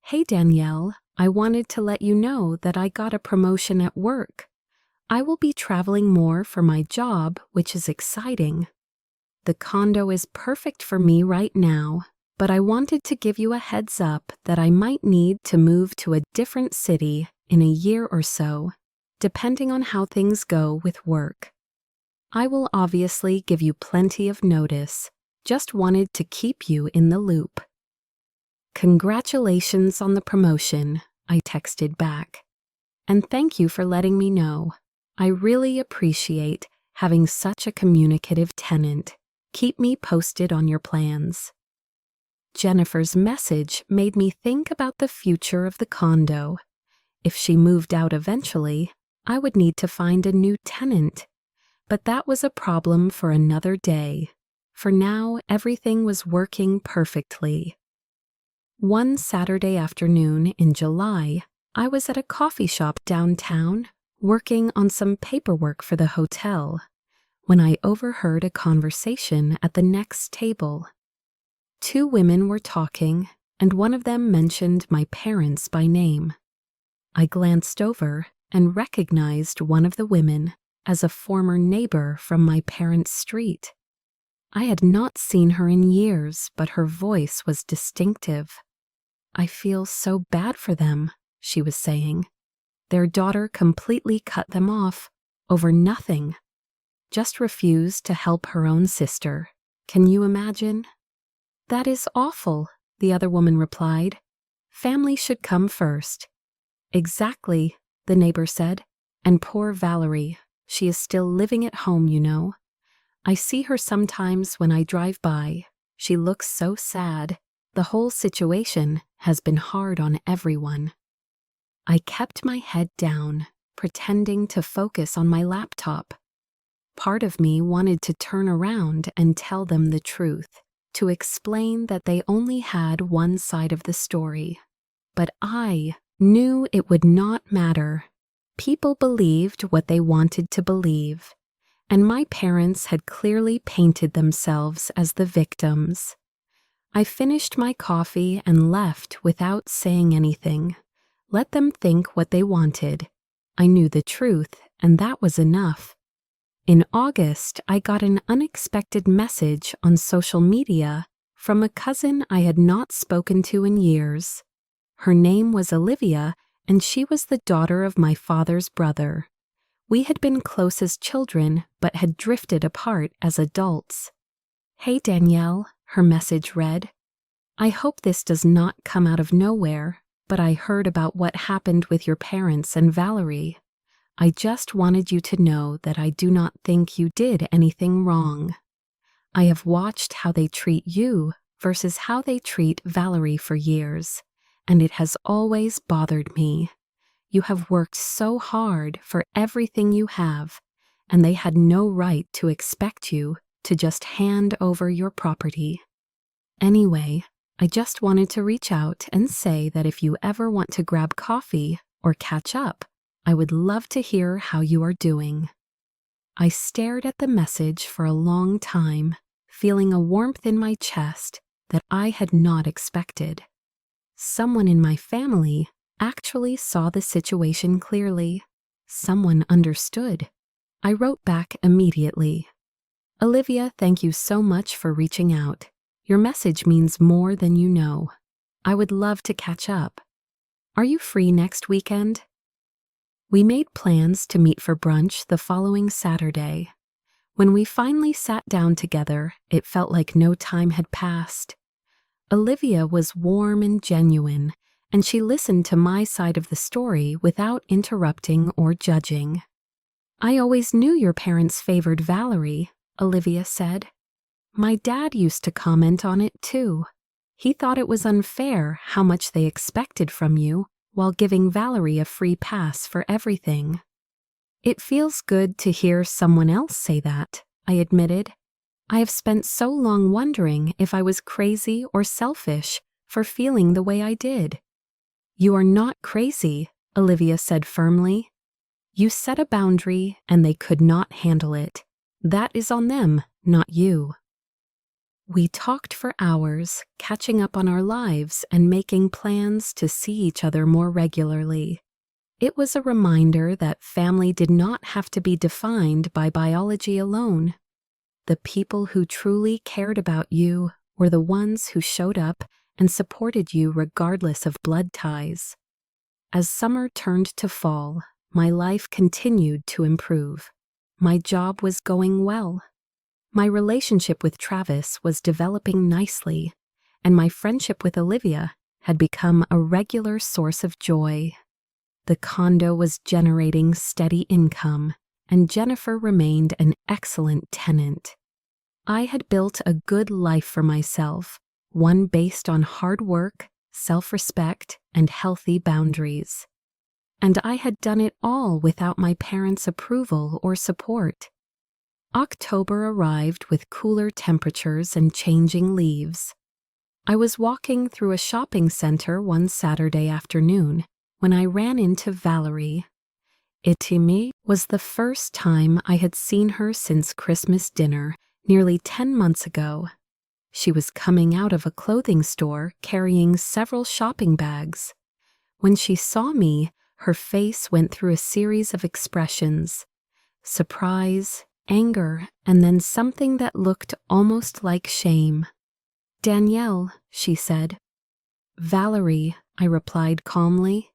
Hey Danielle, I wanted to let you know that I got a promotion at work. I will be traveling more for my job, which is exciting. The condo is perfect for me right now, but I wanted to give you a heads up that I might need to move to a different city in a year or so, depending on how things go with work. I will obviously give you plenty of notice. Just wanted to keep you in the loop. Congratulations on the promotion, I texted back. And thank you for letting me know. I really appreciate having such a communicative tenant. Keep me posted on your plans. Jennifer's message made me think about the future of the condo. If she moved out eventually, I would need to find a new tenant. But that was a problem for another day. For now, everything was working perfectly. One Saturday afternoon in July, I was at a coffee shop downtown, working on some paperwork for the hotel, when I overheard a conversation at the next table. Two women were talking, and one of them mentioned my parents by name. I glanced over and recognized one of the women as a former neighbor from my parents' street. I had not seen her in years, but her voice was distinctive. "I feel so bad for them," she was saying. "Their daughter completely cut them off over nothing. Just refused to help her own sister. Can you imagine?" "That is awful," the other woman replied. "Family should come first." "Exactly," the neighbor said. "And poor Valerie, she is still living at home, you know. I see her sometimes when I drive by. She looks so sad. The whole situation has been hard on everyone." I kept my head down, pretending to focus on my laptop. Part of me wanted to turn around and tell them the truth, to explain that they only had one side of the story. But I knew it would not matter. People believed what they wanted to believe, and my parents had clearly painted themselves as the victims. I finished my coffee and left without saying anything. Let them think what they wanted. I knew the truth, and that was enough. In August, I got an unexpected message on social media from a cousin I had not spoken to in years. Her name was Olivia, and she was the daughter of my father's brother. We had been close as children, but had drifted apart as adults. "Hey Danielle," her message read. "I hope this does not come out of nowhere, but I heard about what happened with your parents and Valerie. I just wanted you to know that I do not think you did anything wrong. I have watched how they treat you versus how they treat Valerie for years, and it has always bothered me. You have worked so hard for everything you have, and they had no right to expect you to just hand over your property. Anyway, I just wanted to reach out and say that if you ever want to grab coffee or catch up, I would love to hear how you are doing." I stared at the message for a long time, feeling a warmth in my chest that I had not expected. Someone in my family actually saw the situation clearly. Someone understood. I wrote back immediately. "Olivia, thank you so much for reaching out. Your message means more than you know. I would love to catch up. Are you free next weekend?" We made plans to meet for brunch the following Saturday. When we finally sat down together, it felt like no time had passed. Olivia was warm and genuine, and she listened to my side of the story without interrupting or judging. "I always knew your parents favored Valerie," Olivia said. "My dad used to comment on it too. He thought it was unfair how much they expected from you while giving Valerie a free pass for everything." "It feels good to hear someone else say that," I admitted. "I have spent so long wondering if I was crazy or selfish for feeling the way I did." "You are not crazy," Olivia said firmly. "You set a boundary and they could not handle it. That is on them, not you." We talked for hours, catching up on our lives and making plans to see each other more regularly. It was a reminder that family did not have to be defined by biology alone. The people who truly cared about you were the ones who showed up and supported you regardless of blood ties. As summer turned to fall, my life continued to improve. My job was going well. My relationship with Travis was developing nicely, and my friendship with Olivia had become a regular source of joy. The condo was generating steady income, and Jennifer remained an excellent tenant. I had built a good life for myself, one based on hard work, self-respect, and healthy boundaries. And I had done it all without my parents' approval or support. October arrived with cooler temperatures and changing leaves. I was walking through a shopping center one Saturday afternoon when I ran into Valerie. It was the first time I had seen her since Christmas dinner nearly 10 months ago. She was coming out of a clothing store carrying several shopping bags. When she saw me, her face went through a series of expressions: surprise, anger, and then something that looked almost like shame. "Danielle," she said. "Valerie," I replied calmly.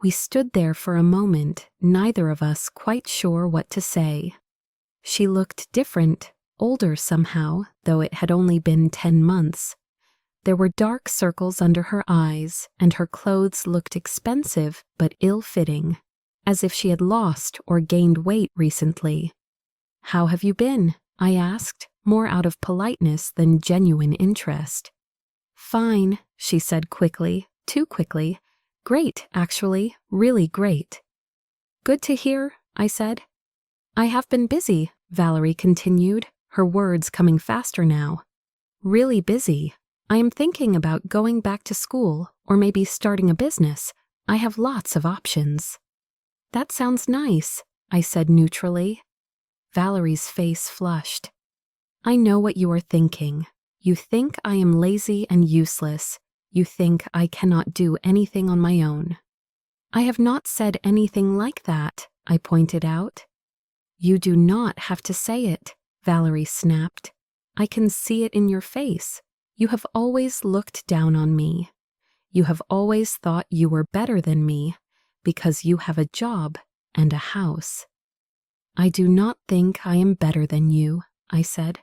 We stood there for a moment, neither of us quite sure what to say. She looked different, older somehow, though it had only been 10 months. There were dark circles under her eyes, and her clothes looked expensive but ill-fitting, as if she had lost or gained weight recently. "How have you been?" I asked, more out of politeness than genuine interest. "Fine," she said quickly, too quickly. "Great, actually, really great." "Good to hear," I said. "I have been busy," Valerie continued, her words coming faster now. "Really busy. I am thinking about going back to school or maybe starting a business. I have lots of options." "That sounds nice," I said neutrally. Valerie's face flushed. "I know what you are thinking. You think I am lazy and useless. You think I cannot do anything on my own." "I have not said anything like that," I pointed out. "You do not have to say it," Valerie snapped. "I can see it in your face. You have always looked down on me. You have always thought you were better than me because you have a job and a house." "I do not think I am better than you," I said.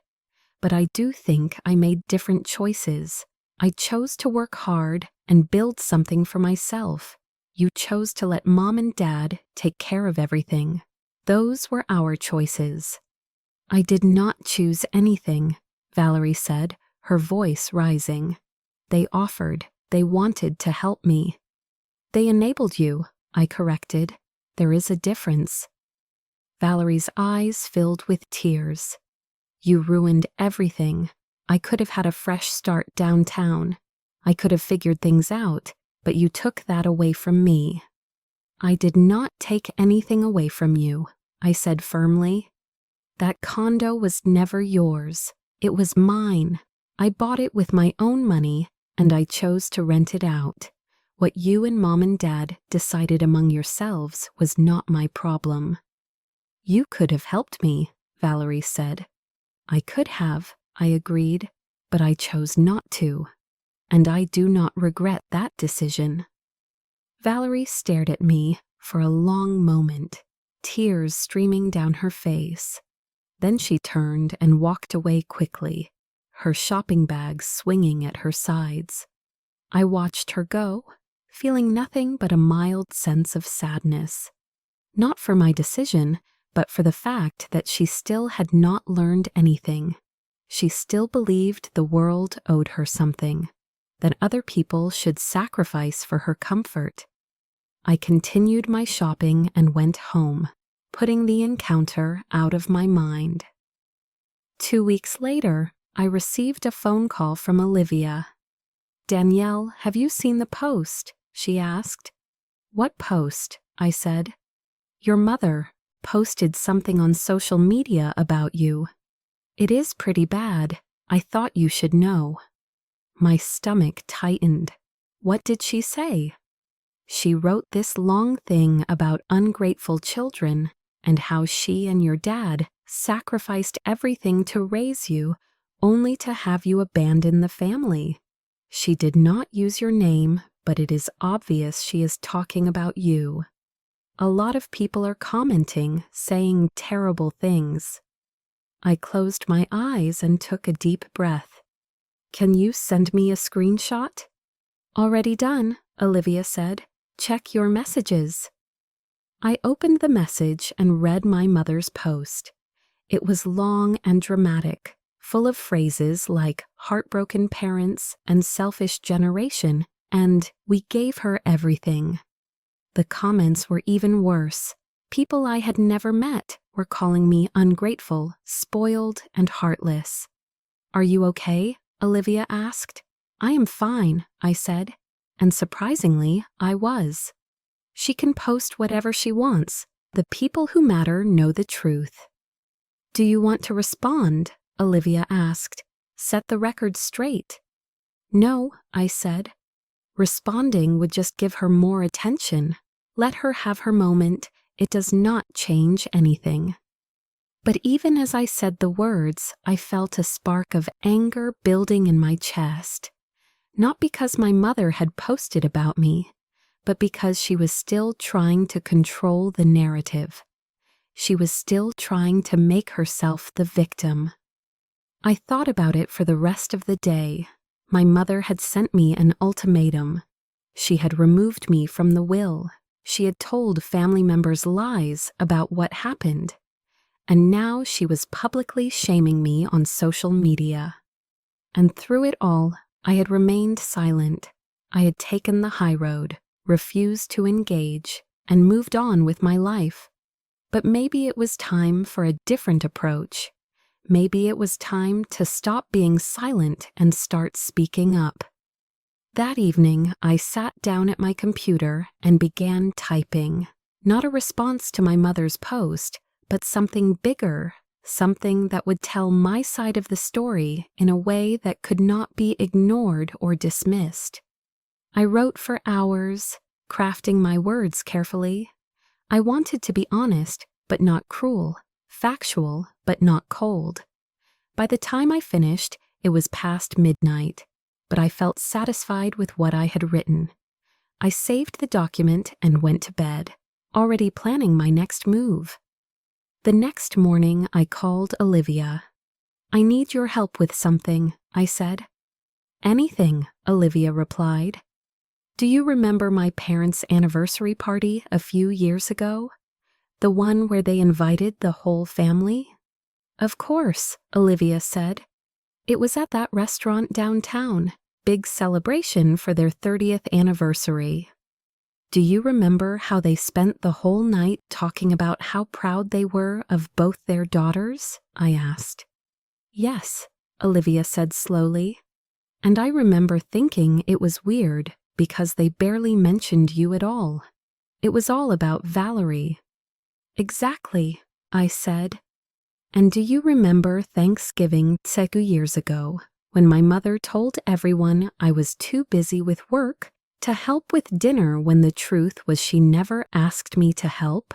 "But I do think I made different choices. I chose to work hard and build something for myself. You chose to let Mom and Dad take care of everything. Those were our choices." "I did not choose anything," Valerie said, her voice rising. "They offered, they wanted to help me." "They enabled you," I corrected. "There is a difference." Valerie's eyes filled with tears. "You ruined everything. I could have had a fresh start downtown. I could have figured things out, but you took that away from me." "I did not take anything away from you," I said firmly. "That condo was never yours. It was mine. I bought it with my own money, and I chose to rent it out. What you and Mom and Dad decided among yourselves was not my problem." "You could have helped me," Valerie said. "I could have," I agreed, "but I chose not to, and I do not regret that decision." Valerie stared at me for a long moment, tears streaming down her face. Then she turned and walked away quickly, her shopping bag swinging at her sides. I watched her go, feeling nothing but a mild sense of sadness. Not for my decision, but for the fact that she still had not learned anything. She still believed the world owed her something, that other people should sacrifice for her comfort. I continued my shopping and went home, putting the encounter out of my mind. 2 weeks later, I received a phone call from Olivia. "Danielle, have you seen the post?" she asked. "What post?" I said. "Your mother posted something on social media about you. It is pretty bad. I thought you should know." My stomach tightened. What did she say? "She wrote this long thing about ungrateful children and how she and your dad sacrificed everything to raise you only to have you abandon the family. She did not use your name, but it is obvious she is talking about you. A lot of people are commenting, saying terrible things." I closed my eyes and took a deep breath. "Can you send me a screenshot?" "Already done," Olivia said. "Check your messages." I opened the message and read my mother's post. It was long and dramatic, full of phrases like heartbroken parents and selfish generation, and "we gave her everything." The comments were even worse. People I had never met were calling me ungrateful, spoiled, and heartless. "Are you okay?" Olivia asked. "I am fine," I said, and surprisingly, I was. She can post whatever she wants. The people who matter know the truth. Do you want to respond? Olivia asked. Set the record straight. No, I said. Responding would just give her more attention. Let her have her moment. It does not change anything. But even as I said the words, I felt a spark of anger building in my chest. Not because my mother had posted about me, but because she was still trying to control the narrative. She was still trying to make herself the victim. I thought about it for the rest of the day. My mother had sent me an ultimatum. She had removed me from the will. She had told family members lies about what happened. And now she was publicly shaming me on social media. And through it all, I had remained silent. I had taken the high road, refused to engage, and moved on with my life. But maybe it was time for a different approach. Maybe it was time to stop being silent and start speaking up. That evening, I sat down at my computer and began typing. Not a response to my mother's post, but something bigger, something that would tell my side of the story in a way that could not be ignored or dismissed. I wrote for hours, crafting my words carefully. I wanted to be honest, but not cruel, factual, but not cold. By the time I finished, it was past midnight, but I felt satisfied with what I had written. I saved the document and went to bed, already planning my next move. The next morning, I called Olivia. I need your help with something, I said. Anything, Olivia replied. Do you remember my parents' anniversary party a few years ago? The one where they invited the whole family? Of course, Olivia said. It was at that restaurant downtown, big celebration for their 30th anniversary. Do you remember how they spent the whole night talking about how proud they were of both their daughters? I asked. Yes, Olivia said slowly. And I remember thinking it was weird because they barely mentioned you at all. It was all about Valerie. Exactly, I said. And do you remember Thanksgiving 2 years ago when my mother told everyone I was too busy with work to help with dinner when the truth was she never asked me to help?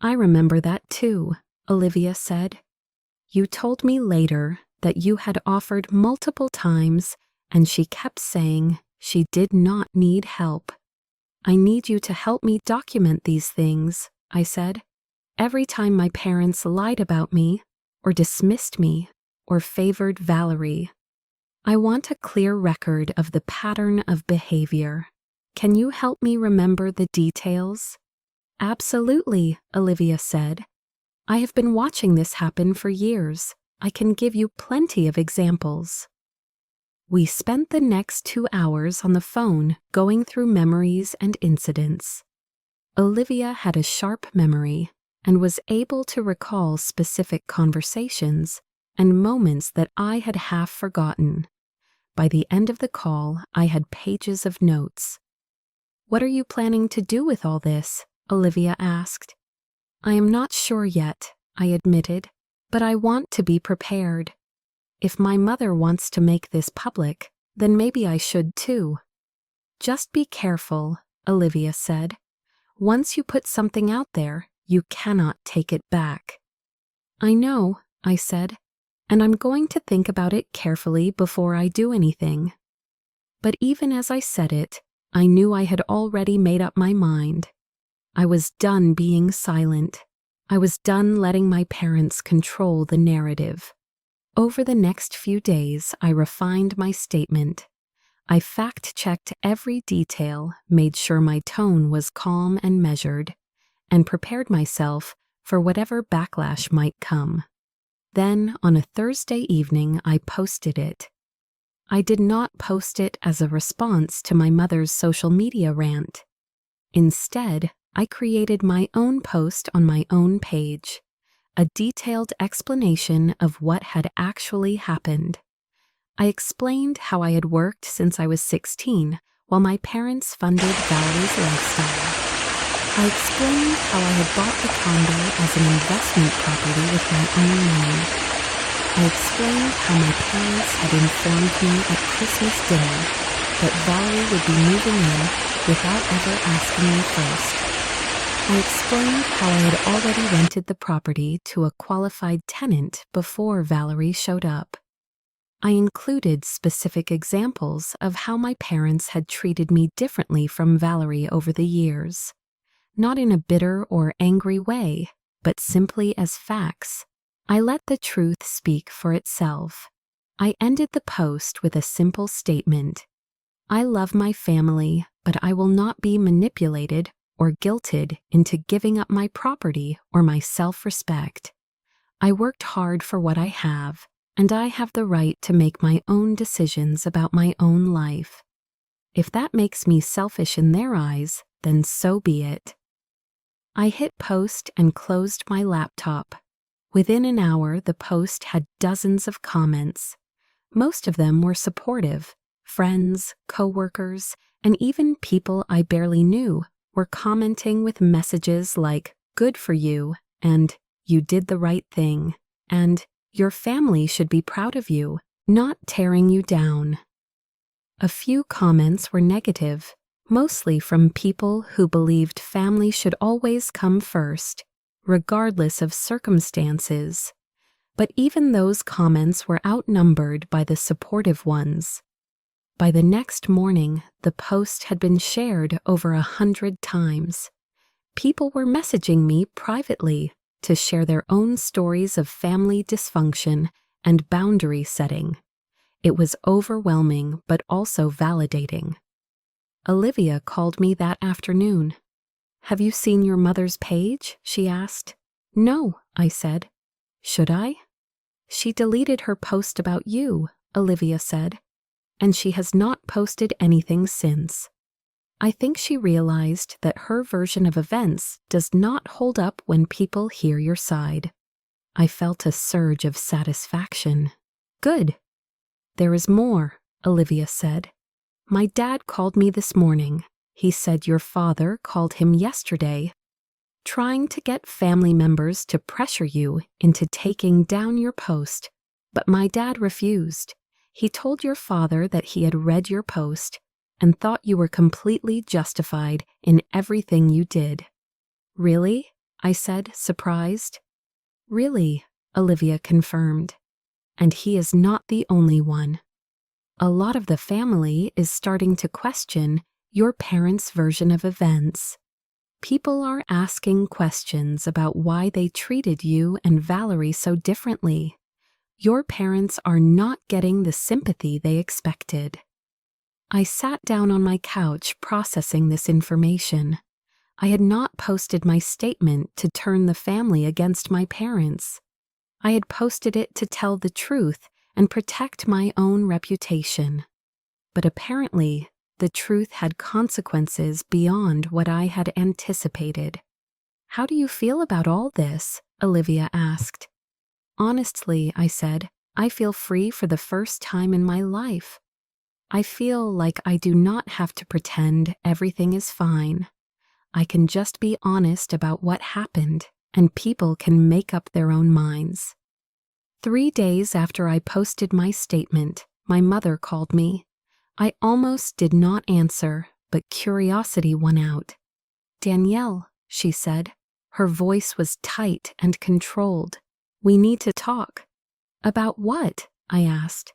I remember that too, Olivia said. You told me later that you had offered multiple times and she kept saying she did not need help. I need you to help me document these things, I said. Every time my parents lied about me, or dismissed me, or favored Valerie. I want a clear record of the pattern of behavior. Can you help me remember the details? Absolutely, Olivia said. I have been watching this happen for years. I can give you plenty of examples. We spent the next 2 hours on the phone going through memories and incidents. Olivia had a sharp memory and was able to recall specific conversations and moments that I had half forgotten. By the end of the call, I had pages of notes. What are you planning to do with all this? Olivia asked. I am not sure yet, I admitted, but I want to be prepared. If my mother wants to make this public, then maybe I should too. Just be careful, Olivia said. Once you put something out there, you cannot take it back. I know, I said, and I'm going to think about it carefully before I do anything. But even as I said it, I knew I had already made up my mind. I was done being silent. I was done letting my parents control the narrative. Over the next few days, I refined my statement. I fact-checked every detail, made sure my tone was calm and measured, and prepared myself for whatever backlash might come. Then, on a Thursday evening, I posted it. I did not post it as a response to my mother's social media rant. Instead, I created my own post on my own page, a detailed explanation of what had actually happened. I explained how I had worked since I was 16 while my parents funded Valerie's lifestyle. I explained how I had bought the condo as an investment property with my own money. I explained how my parents had informed me at Christmas dinner that Valerie would be moving in without ever asking me first. I explained how I had already rented the property to a qualified tenant before Valerie showed up. I included specific examples of how my parents had treated me differently from Valerie over the years, not in a bitter or angry way, but simply as facts. I let the truth speak for itself. I ended the post with a simple statement. I love my family, but I will not be manipulated or guilted into giving up my property or my self-respect. I worked hard for what I have, and I have the right to make my own decisions about my own life. If that makes me selfish in their eyes, then so be it. I hit post and closed my laptop. Within an hour, the post had dozens of comments. Most of them were supportive. Friends, coworkers, and even people I barely knew were commenting with messages like, "Good for you," and "You did the right thing," and "Your family should be proud of you," not tearing you down. A few comments were negative, mostly from people who believed family should always come first, regardless of circumstances. But even those comments were outnumbered by the supportive ones. By the next morning, the post had been shared over 100 times. People were messaging me privately to share their own stories of family dysfunction and boundary setting. It was overwhelming but also validating. Olivia called me that afternoon. "Have you seen your mother's page?" she asked. "No," I said. "Should I?" "She deleted her post about you," Olivia said, "and she has not posted anything since. I think she realized that her version of events does not hold up when people hear your side." I felt a surge of satisfaction. "Good." "There is more," Olivia said. "My dad called me this morning. He said your father called him yesterday, trying to get family members to pressure you into taking down your post, but my dad refused. He told your father that he had read your post and thought you were completely justified in everything you did." "Really?" I said, surprised. "Really," Olivia confirmed. "And he is not the only one. A lot of the family is starting to question your parents' version of events. People are asking questions about why they treated you and Valerie so differently. Your parents are not getting the sympathy they expected." I sat down on my couch processing this information. I had not posted my statement to turn the family against my parents. I had posted it to tell the truth and protect my own reputation. But apparently, the truth had consequences beyond what I had anticipated. "How do you feel about all this?" Olivia asked. "Honestly," I said, "I feel free for the first time in my life. I feel like I do not have to pretend everything is fine. I can just be honest about what happened, and people can make up their own minds." 3 days after I posted my statement, my mother called me. I almost did not answer, but curiosity won out. "Danielle," she said. Her voice was tight and controlled. "We need to talk." "About what?" I asked.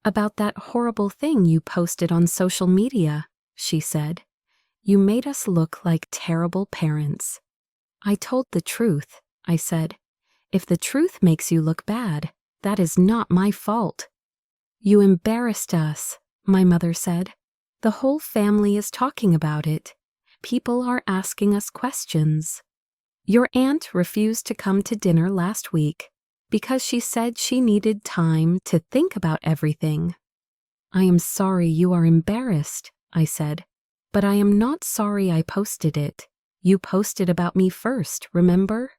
"About that horrible thing you posted on social media," she said. "You made us look like terrible parents." "I told the truth," I said. "If the truth makes you look bad, that is not my fault." "You embarrassed us," my mother said. "The whole family is talking about it. People are asking us questions. Your aunt refused to come to dinner last week because she said she needed time to think about everything." "I am sorry you are embarrassed," I said, "but I am not sorry I posted it. You posted about me first, remember?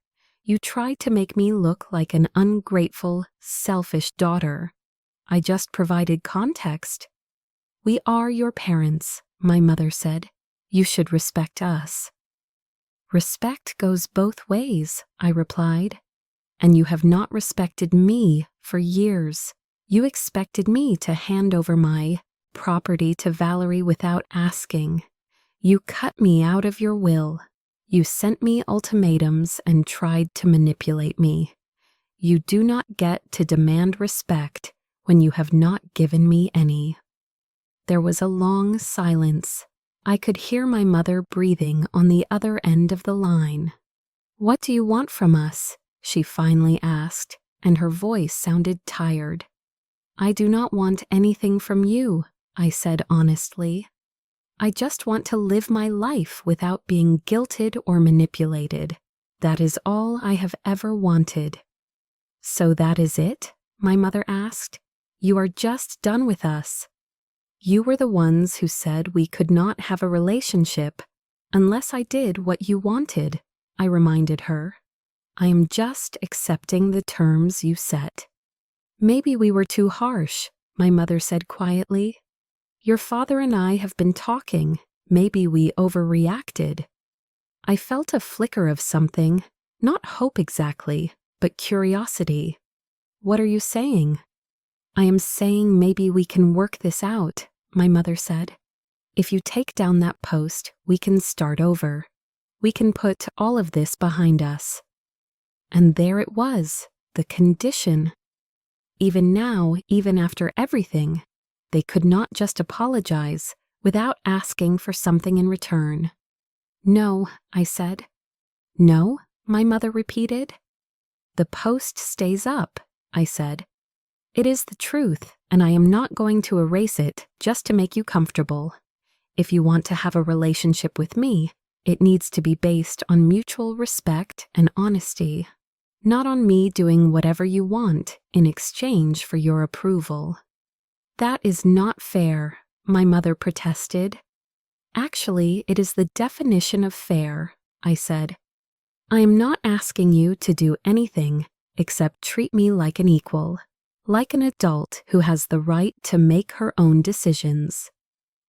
You tried to make me look like an ungrateful, selfish daughter. I just provided context." "We are your parents," my mother said. "You should respect us." Respect goes both ways, I replied. And you have not respected me for years. You expected me to hand over my property to Valerie without asking. You cut me out of your will. You sent me ultimatums and tried to manipulate me. You do not get to demand respect when you have not given me any. There was a long silence. I could hear my mother breathing on the other end of the line. "What do you want from us?" she finally asked, and her voice sounded tired. "I do not want anything from you," I said honestly. "I just want to live my life without being guilted or manipulated. That is all I have ever wanted." "So that is it?" my mother asked. "You are just done with us?" "You were the ones who said we could not have a relationship unless I did what you wanted," I reminded her. "I am just accepting the terms you set." "Maybe we were too harsh," my mother said quietly. "Your father and I have been talking. Maybe we overreacted." I felt a flicker of something, not hope exactly, but curiosity. "What are you saying?" "I am saying maybe we can work this out," my mother said. "If you take down that post, we can start over. We can put all of this behind us." And there it was, the condition. Even now, even after everything, they could not just apologize without asking for something in return. "No," I said. "No?" my mother repeated. "The post stays up," I said. "It is the truth, and I am not going to erase it just to make you comfortable. If you want to have a relationship with me, it needs to be based on mutual respect and honesty, not on me doing whatever you want in exchange for your approval." "That is not fair," my mother protested. "Actually, it is the definition of fair," I said. "I am not asking you to do anything except treat me like an equal, like an adult who has the right to make her own decisions.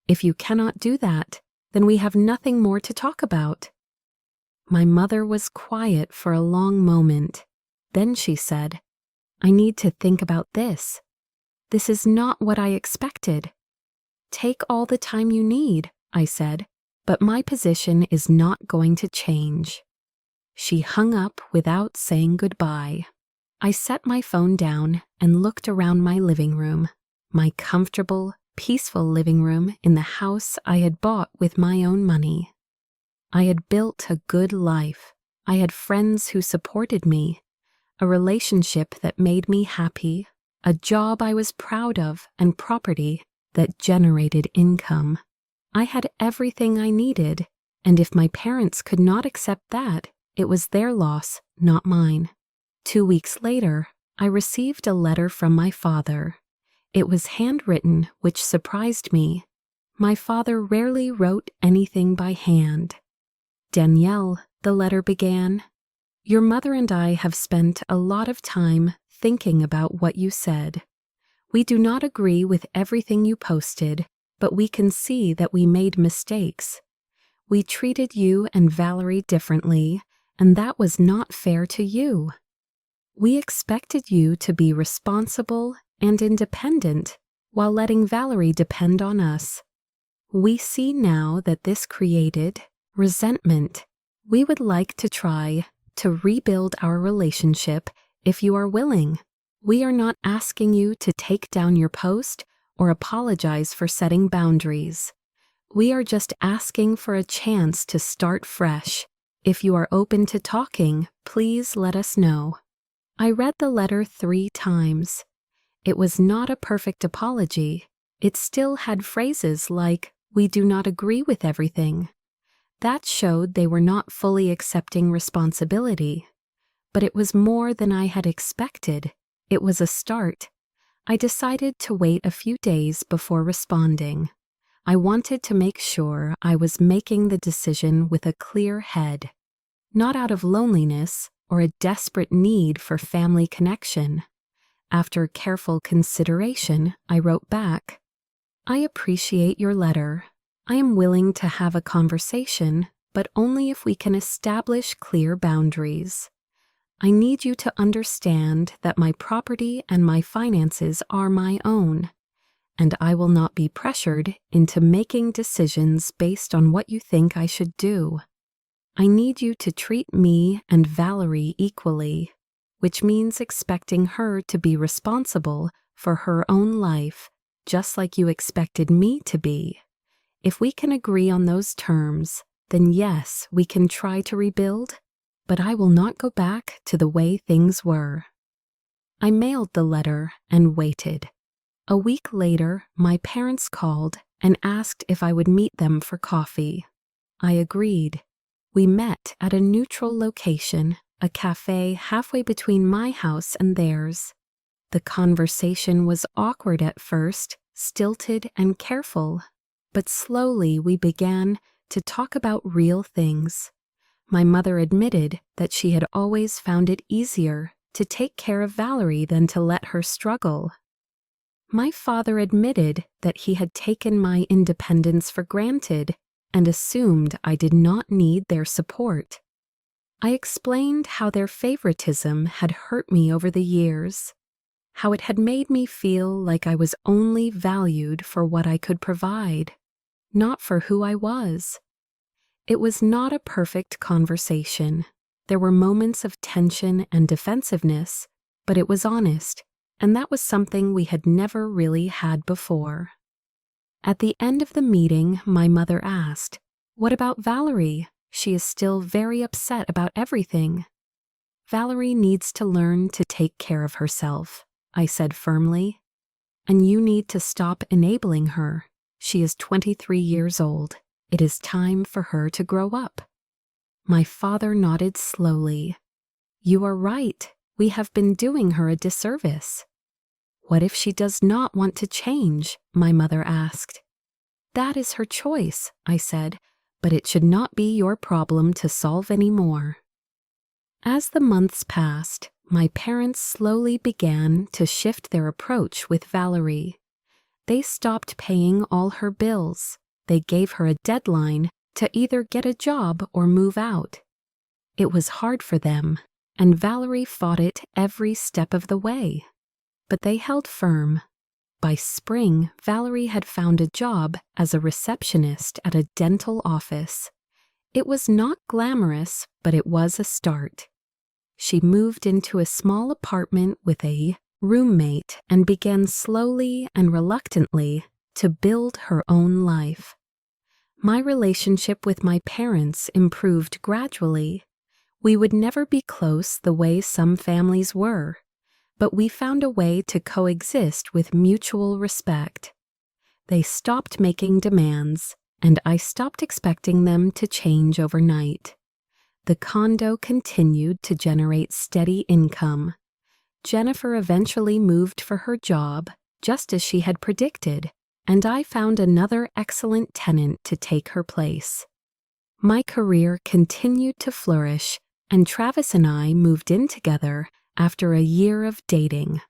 If you cannot do that, then we have nothing more to talk about." My mother was quiet for a long moment. Then she said, "I need to think about this. This is not what I expected." "Take all the time you need," I said, "but my position is not going to change." She hung up without saying goodbye. I set my phone down and looked around my living room, my comfortable, peaceful living room in the house I had bought with my own money. I had built a good life. I had friends who supported me, a relationship that made me happy, a job I was proud of, and property that generated income. I had everything I needed, and if my parents could not accept that, it was their loss, not mine. 2 weeks later, I received a letter from my father. It was handwritten, which surprised me. My father rarely wrote anything by hand. "Danielle," the letter began, "your mother and I have spent a lot of time thinking about what you said. We do not agree with everything you posted, but we can see that we made mistakes. We treated you and Valerie differently, and that was not fair to you. We expected you to be responsible and independent while letting Valerie depend on us. We see now that this created resentment. We would like to try to rebuild our relationship if you are willing. We are not asking you to take down your post or apologize for setting boundaries. We are just asking for a chance to start fresh. If you are open to talking, please let us know." I read the letter 3 times. It was not a perfect apology. It still had phrases like, "We do not agree with everything." That showed they were not fully accepting responsibility. But it was more than I had expected. It was a start. I decided to wait a few days before responding. I wanted to make sure I was making the decision with a clear head, not out of loneliness or a desperate need for family connection. After careful consideration, I wrote back, "I appreciate your letter. I am willing to have a conversation, but only if we can establish clear boundaries. I need you to understand that my property and my finances are my own, and I will not be pressured into making decisions based on what you think I should do. I need you to treat me and Valerie equally, which means expecting her to be responsible for her own life, just like you expected me to be. If we can agree on those terms, then yes, we can try to rebuild, but I will not go back to the way things were. I mailed the letter and waited. A week later, my parents called and asked if I would meet them for coffee. I agreed. We met at a neutral location, a cafe halfway between my house and theirs. The conversation was awkward at first, stilted and careful, but slowly we began to talk about real things. My mother admitted that she had always found it easier to take care of Valerie than to let her struggle. My father admitted that he had taken my independence for granted and assumed I did not need their support. I explained how their favoritism had hurt me over the years, how it had made me feel like I was only valued for what I could provide, not for who I was. It was not a perfect conversation. There were moments of tension and defensiveness, but it was honest, and that was something we had never really had before. At the end of the meeting, my mother asked, "What about Valerie? She is still very upset about everything." "Valerie needs to learn to take care of herself," I said firmly. "And you need to stop enabling her. She is 23 years old. It is time for her to grow up." My father nodded slowly. "You are right. We have been doing her a disservice." "What if she does not want to change?" my mother asked. "That is her choice," I said, "but it should not be your problem to solve anymore." As the months passed, my parents slowly began to shift their approach with Valerie. They stopped paying all her bills. They gave her a deadline to either get a job or move out. It was hard for them, and Valerie fought it every step of the way. But they held firm. By spring, Valerie had found a job as a receptionist at a dental office. It was not glamorous, but it was a start. She moved into a small apartment with a roommate and began slowly and reluctantly to build her own life. My relationship with my parents improved gradually. We would never be close the way some families were, but we found a way to coexist with mutual respect. They stopped making demands, and I stopped expecting them to change overnight. The condo continued to generate steady income. Jennifer eventually moved for her job, just as she had predicted, and I found another excellent tenant to take her place. My career continued to flourish, and Travis and I moved in together after a year of dating.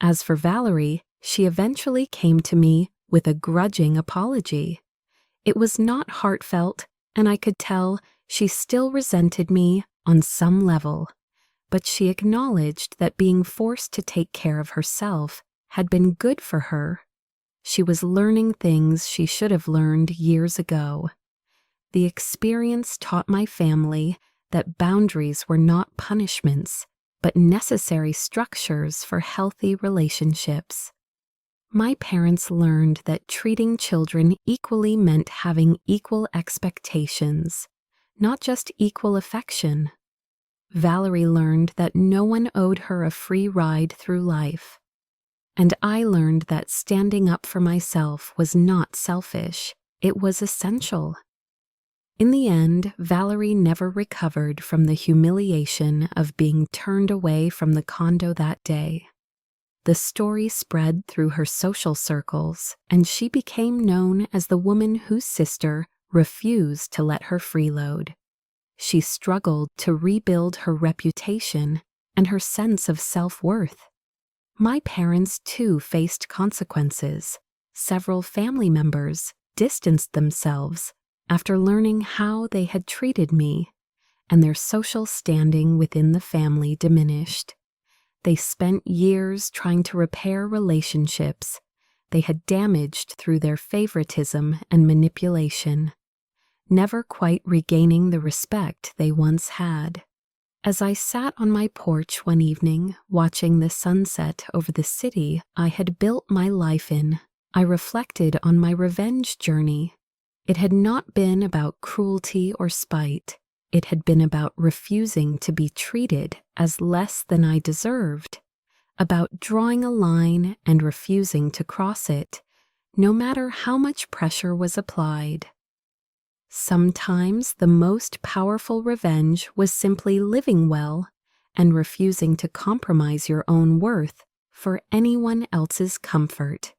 As for Valerie, she eventually came to me with a grudging apology. It was not heartfelt, and I could tell she still resented me on some level, but she acknowledged that being forced to take care of herself had been good for her. She was learning things she should have learned years ago. The experience taught my family that boundaries were not punishments, but necessary structures for healthy relationships. My parents learned that treating children equally meant having equal expectations, not just equal affection. Valerie learned that no one owed her a free ride through life. And I learned that standing up for myself was not selfish, it was essential. In the end, Valerie never recovered from the humiliation of being turned away from the condo that day. The story spread through her social circles, and she became known as the woman whose sister refused to let her freeload. She struggled to rebuild her reputation and her sense of self-worth. My parents, too, faced consequences. Several family members distanced themselves, after learning how they had treated me, and their social standing within the family diminished. They spent years trying to repair relationships they had damaged through their favoritism and manipulation, never quite regaining the respect they once had. As I sat on my porch one evening, watching the sunset over the city I had built my life in, I reflected on my revenge journey. It had not been about cruelty or spite. It had been about refusing to be treated as less than I deserved, about drawing a line and refusing to cross it, no matter how much pressure was applied. Sometimes the most powerful revenge was simply living well and refusing to compromise your own worth for anyone else's comfort.